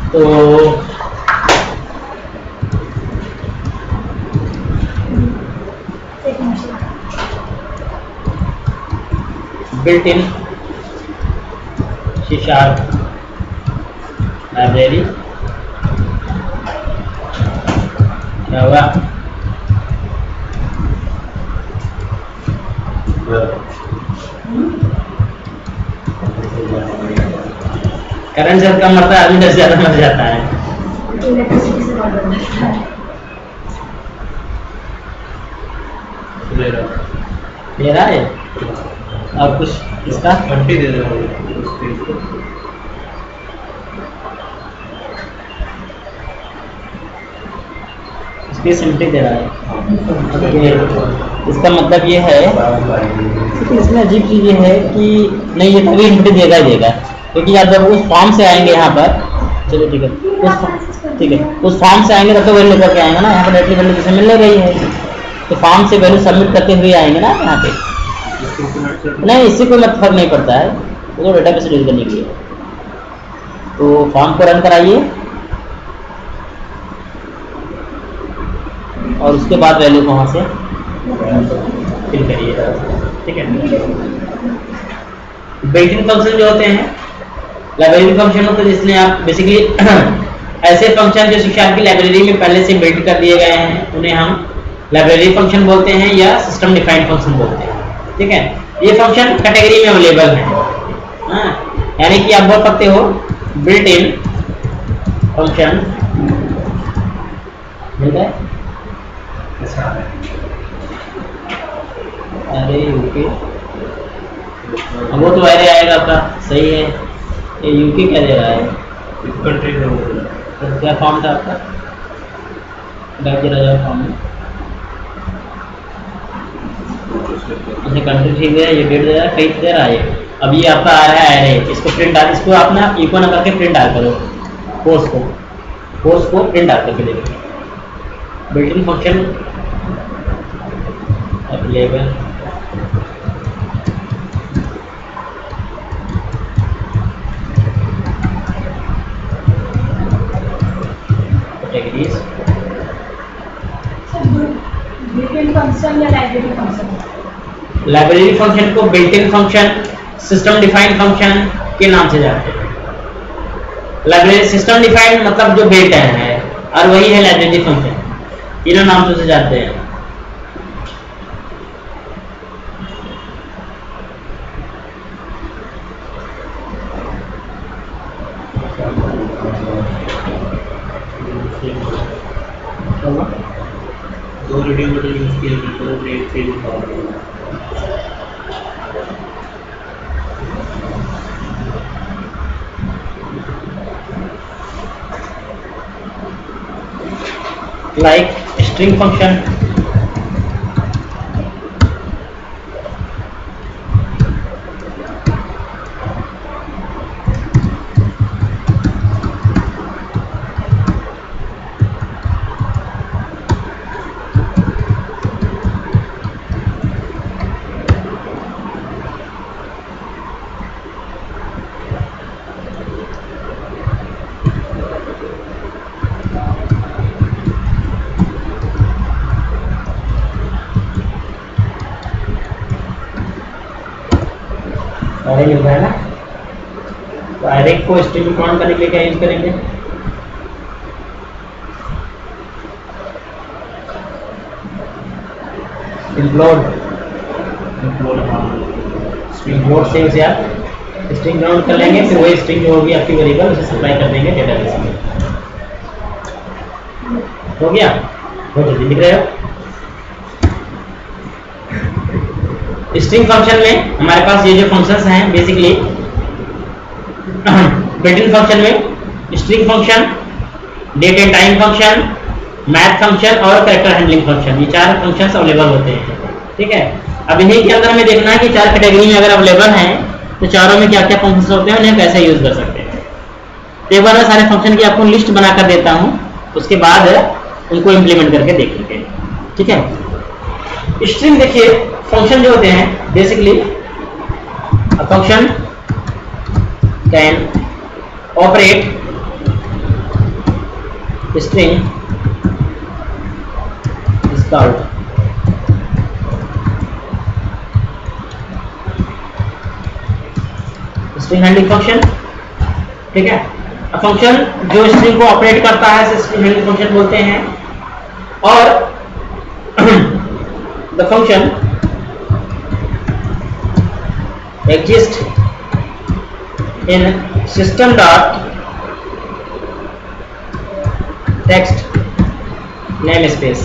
तो built in C# लाइब्रेरी क्या हुआ? करंट जब कम मरता है, आदमी 10 ज्यादा मर जाता है। इलेक्ट्रिसिटी से बहुत बड़ा है। दे रहा है और कुछ इसका घंटी दे रहे हो। इसकी सिम्पली दे रहा है। इसका मतलब ये है कि इसमें अजीब चीज़ ये है कि नहीं, ये तभी इनपुट देगा ही देगा, क्योंकि आप जब उस फॉर्म से आएंगे यहाँ पर, चलो ठीक है, उस फॉर्म से आएंगे तब तो वैल्यू करके आएंगे ना। यहाँ पर डायरेक्टली वैल्यू जैसे मिलने गई है, तो फॉर्म से वैल्यू सबमिट करते हुए आएंगे ना यहाँ पे। नहीं, इससे कोई मतलब फर्क नहीं पड़ता है, वो तो डेटाबेस यूज करने के लिए। तो फॉर्म को रन कराइए और उसके बाद वैल्यू को वहाँ से फिल करिए। ठीक है, बिल्ट-इन फंक्शन जो होते हैं लाइब्रेरी फंक्शन होते हैं, जिसमें आप बेसिकली ऐसे फंक्शन जो शिक्षा की लाइब्रेरी में पहले से बिल्ट कर दिए गए हैं उन्हें हम लाइब्रेरी फंक्शन बोलते हैं या सिस्टम डिफाइंड फंक्शन बोलते हैं। ठीक है, ये फंक्शन कैटेगरी में अवेलेबल है। यानी कि आप बोल सकते हो बिल्ट इन फंक्शन मिल गए। अरे यूके, वो तो अरे आएगा आपका, सही है। ये यूके क्या दे रहा है? कंट्री तो क्या फॉर्म था आपका? बैक जरा जाओ फॉर्म में। इसने कंट्री ठीक है, ये डेट दे रहा है, कहीं दे रहा है ये। अब ये आपका आ रहा है एरे, इसको प्रिंट डाल, इसको आप ना इको ना करके प्रिंट डाल करो कोर्स को प्रिंट डाल करके देखो। Built in function available categories built-in function या लाइब्रेरी फंक्शन? लाइब्रेरी फंक्शन को built in function, system defined function के नाम से जानते हैं। लाइब्रेरी सिस्टम डिफाइंड मतलब जो बिल्ट इन है, और वही है लाइब्रेरी फंक्शन, तीनों नाम से उसे जानते हैं। दो रेडियो मॉडल यूज किए बिल्कुल रेट से लाइक स्ट्रिंग फंक्शन, एरे लिखा है ना, तो एरे को स्ट्रिंग में काउंट करने के लिए क्या यूज करेंगे? इंप्लोड से उसे आप स्ट्रिंग काउंट कर लेंगे, फिर वही स्ट्रिंग जो होगी आपकी वेरिएबल उसे सप्लाई कर देंगे डेटाबेस में। हो गया? बहुत जल्दी लिख रहे हो। स्ट्रिंग फंक्शन में हमारे पास ये जो फंक्शंस हैं बेसिकली बिल्ट इन फंक्शन में string function, date and time function, math function और कैरेक्टर हैंडलिंग फंक्शन, ये चार फंक्शंस अवेलेबल होते हैं। ठीक है, अब इन्हीं के अंदर हमें देखना है कि चार कैटेगरी में अगर अवेलेबल हैं तो चारों में क्या क्या फंक्शंस होते हैं, उन्हें कैसे यूज कर सकते हैं। तो एक बार मैं सारे फंक्शन की आपको लिस्ट बनाकर देता हूँ, उसके बाद उनको इम्प्लीमेंट करके देखेंगे। ठीक है, स्ट्रिंग देखिए, फंक्शन जो होते हैं basically a function can operate string is called string handling function। ठीक है, a function जो स्ट्रिंग को ऑपरेट करता है इसे स्ट्रिंग हैंडलिंग फंक्शन बोलते हैं। और the function exist in system dot text namespace।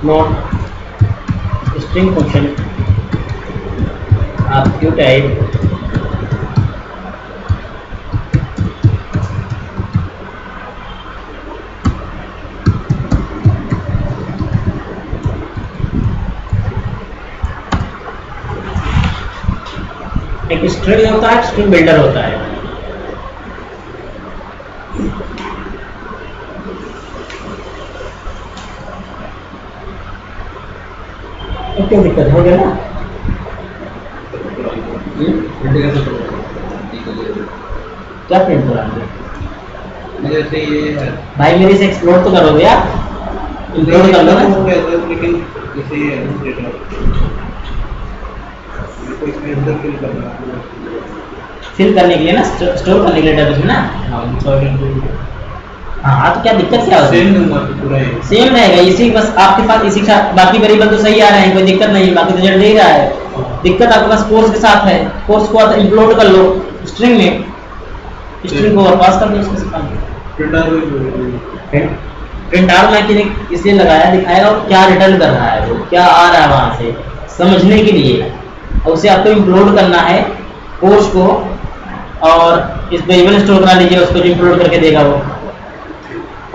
Note: string function of Q type एक स्ट्रिंग होता है, स्ट्रिंग बिल्डर होता है। तो क्या दिक्कत हो गया ना? क्या प्रिंट कराएंगे? जैसे ये है भाई मेरे से एक्सप्लोर तो करोगे यार, इंप्लोड कर लो ना। लेकिन जैसे ये डेटा फिल करने के लिए ना, स्टोर करने के लिए डेटाबेस में ना। हाँ, तो क्या दिक्कत क्या होती है? सेम रहेगा, इसी बस आपके पास इसी के साथ बाकी वेरिएबल तो सही आ रहे हैं, कोई दिक्कत नहीं, बाकी तो रिजल्ट दे रहा है। दिक्कत आपके पास कोर्स के साथ है, कोर्स को आप इंक्लूड कर लो स्ट्रिंग में, स्ट्रिंग को पास कर दो उसके साथ। प्रिंट आर मैंने इसलिए लगाया, दिखाएगा वो क्या रिटर्न कर रहा है, वो क्या आ रहा है वहां से समझने के लिए। और उसे आपको इंक्लूड करना है कोर्स को, और इस वेरिएबल स्टोर करा लीजिए उसको, जो इंक्लूड करके देगा वो,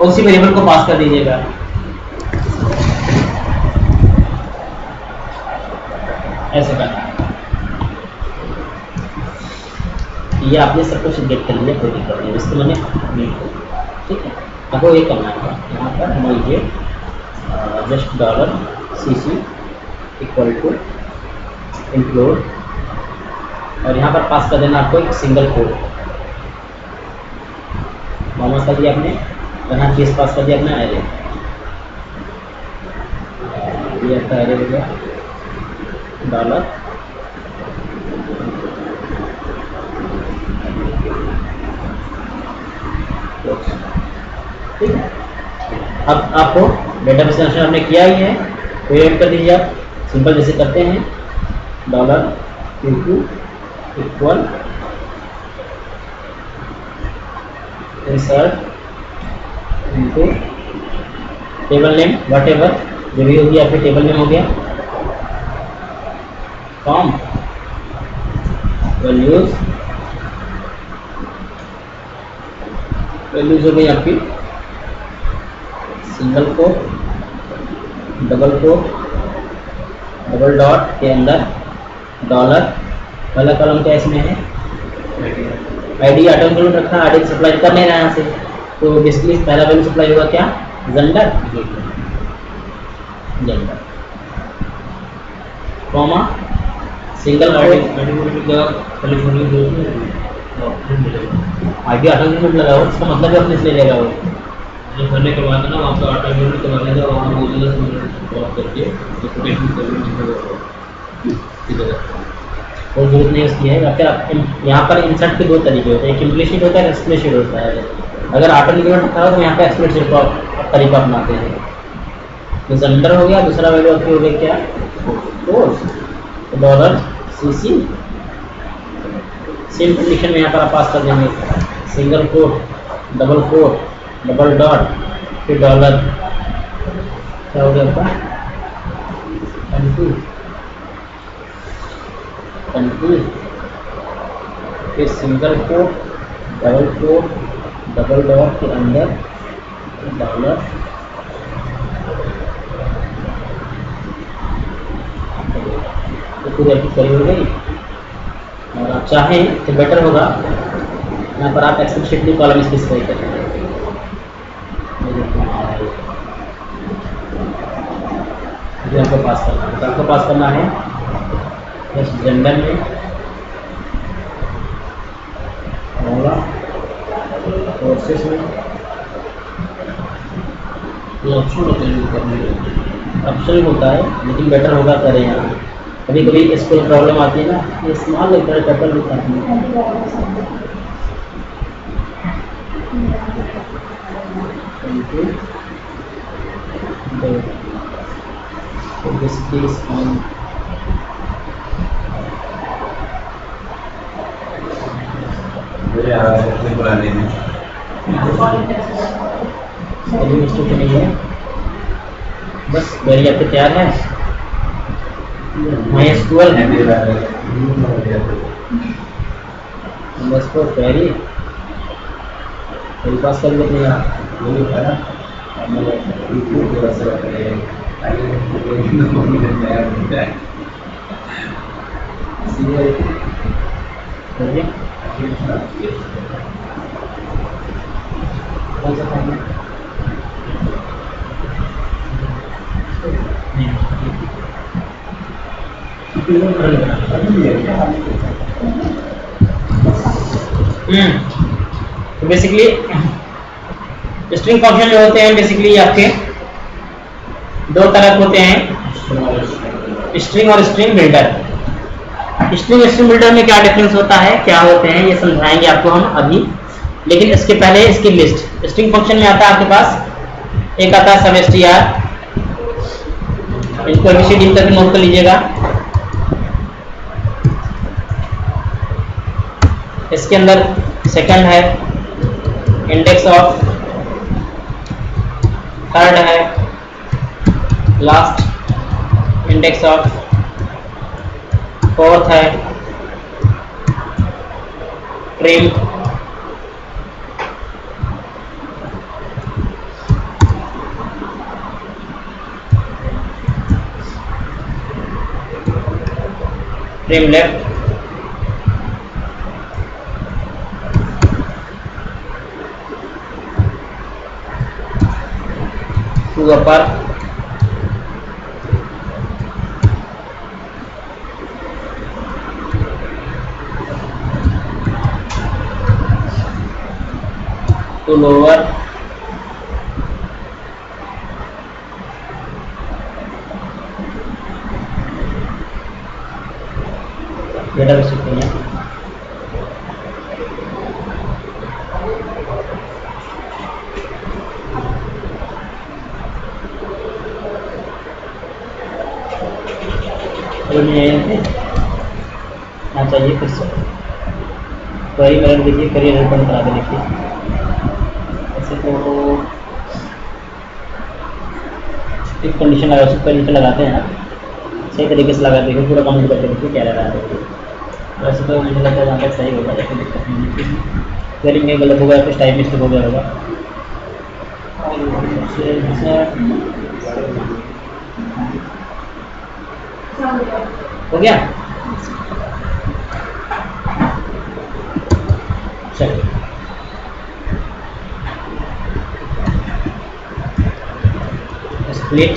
उसी वेरिएबल को पास कर दीजिएगा। ऐसे करना है। ये आपने सब कुछ गेट कर लिया, कोई दिक्कत नहीं, इसको मैंने ठीक है। आपको ये करना है, यहाँ पर मान लीजिए just $cc equal to include, और यहाँ पर पास कर देना आपको एक सिंगल कोड। नॉर्मल कर दिया आपने, यहाँ केस पास कर दिया अपना एरे, ये आपका एरे हो गया $, ठीक है। अब आपको डेटाबेस कनेक्शन आपने किया ही है, तो ऐड कर दीजिए आप, सिंपल जैसे करते हैं $q2 equal insert into table name what ever जो भी होगी आपके टेबल नेम हो गया, फॉर्म वैल्यूज हो गई आपकी, single quote, double quote, double dot के अंदर $, पहला कॉलम क्या इसमें है आईडी, ऑटो इंक्लूड रखा, आईडी सप्लाई कर नहीं रहा यहाँ से, तो बेसिकली पहला वैल्यू सप्लाई होगा क्या, gender, comma single ID auto include लगा हो, इसका मतलब है अपने इसलिए लेगा वो करने के बाद ना वहाँ पे ऑटोमेटिक करवा देगा, वहाँ वो जगह से ड्रॉप करके कोटेशन कर और जरूरत नहीं उसकी है। या फिर यहाँ पर इंसर्ट के दो तरीके होते हैं, एक इम्प्लिसिट होता है, एक्सप्लिसिट होता है। अगर ऑटो इंक्लूड रखा हो तो यहाँ पे एक्सप्लिसिट का तरीका अपनाते हैं। तो जेंडर हो गया, दूसरा वैल्यू आपकी हो गया क्या, कोर्स, $cc, सेम कंडीशन में यहाँ पर आप पास कर देंगे, single quote, double quote, double dot, फिर $, क्या हो गया आपका कंट्री, फिर सिंगल कोट, डबल डॉट के अंदर $, तो पूरी आपकी करी हो गई। और आप चाहें तो बेटर होगा यहाँ पर आप एक्सप्लिसिटली कॉलम स्पेसिफाई करें, जो आपको पास करना है, तो आपको पास करना है बस जेंडर में होगा, कोर्सेस में ऑप्शन होता है, लेकिन बेटर होगा करें यहाँ। कभी कभी इसको प्रॉब्लम आती है ना, ये स्मॉल लेटर कैपिटल लिखा बुलाने में नहीं है, बस वेरी आपके तैयार है, MySQL है बस को क्वेरी मेरे पास कर लेते हैं कौन सा फॉर्म है? तो बेसिकली स्ट्रिंग फंक्शन जो होते हैं बेसिकली आपके दो तरह होते हैं, स्ट्रिंग और string builder. String string builder में क्या डिफरेंस होता है, क्या होते हैं, ये समझाएंगे आपको हम अभी, लेकिन इसके पहले इसकी लिस्ट। स्ट्रिंग फंक्शन में आता है आपके पास एक आता है सब str, इसको ABCD करके नोट कर लीजिएगा। इसके अंदर सेकंड है इंडेक्स ऑफ थर्ड है लास्ट इंडेक्स ऑफ, फोर्थ है trim, trim left, to upper, to lower, data base सीखते हैं। चाहिए फिर से क्वेरी कलर दीजिए, करियर ओपन करा के देखिए। ऐसे तो एक कंडीशन लगा, उस कंडीशन लगाते हैं ना, सही तरीके से लगाते हैं, पूरा काउंट करके देखिए क्या लगा रहा है। वैसे तो मुझे लगता है जहाँ तक सही होगा, लेकिन दिक्कत नहीं है। क्वेरी में गलत होगा, कुछ टाइम मिस्टेक हो गया होगा। हो गया, चलिए स्प्लिट,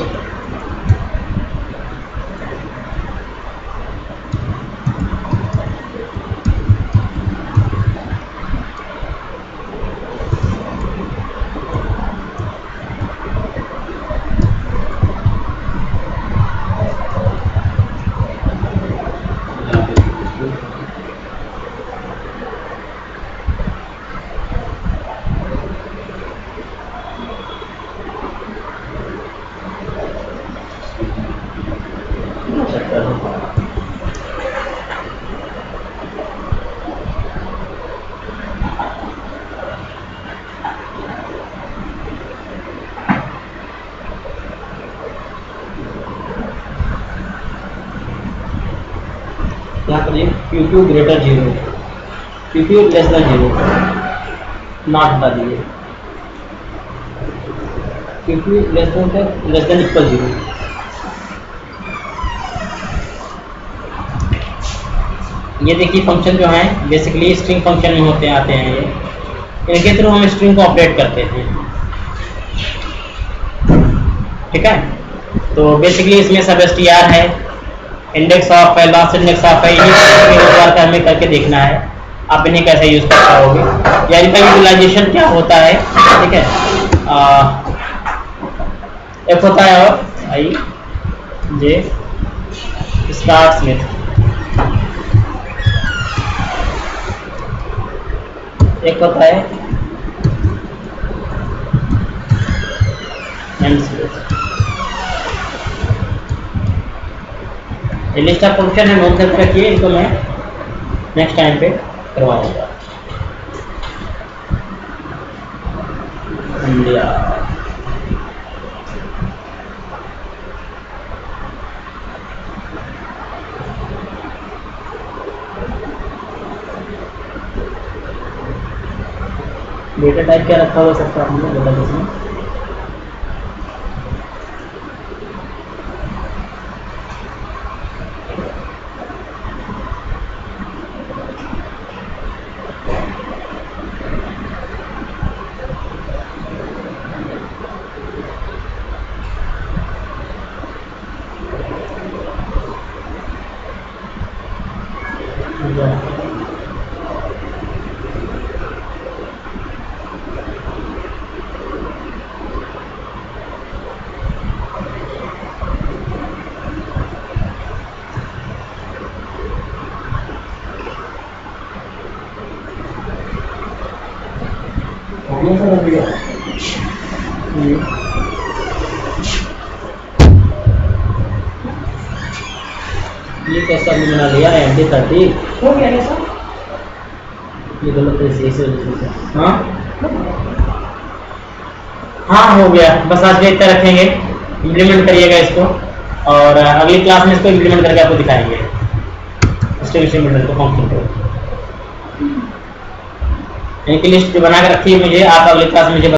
यहाँ पर Q2 greater 0, Q2 less than 0 not बता दीजिए, Q2 लेस देन इक्वल 0। ये देखिए फंक्शन जो है बेसिकली स्ट्रिंग फंक्शन में होते आते हैं, ये इनके थ्रू हम स्ट्रिंग को ऑपरेट करते हैं। ठीक है, तो बेसिकली इसमें सब str है, इंडेक्स ऑफ है, लास्ट इंडेक्स ऑफ है, ये हमें करके देखना है आप इन्हें कैसे यूज कर पाओगे। या इनका यूटिलाइजेशन क्या होता है, ठीक है। एक होता है और आई जे स्टार्ट में, एक होता है एंड स्पेस। ये लिस्ट ऑफ फंक्शन है, नोट करके रखिए, इनको मैं नेक्स्ट टाइम पे करवाऊंगा। इंडिया डेटा टाइप क्या रखा हुआ सकता है हमने डेटाबेस में? ये कैसा हमने बना लिया है MD30 हो गया ऐसा? ये गलत है, सही से हाँ हाँ हो गया, बस आज के इतना रखेंगे, इम्प्लीमेंट करिएगा इसको और अगली क्लास में इसको इम्प्लीमेंट करके आपको दिखाएंगे डिस्ट्रीब्यूशन मॉडल को, फंक्शन को। इनकी लिस्ट जो बना के रखी है मुझे, आप अगली क्लास में मुझे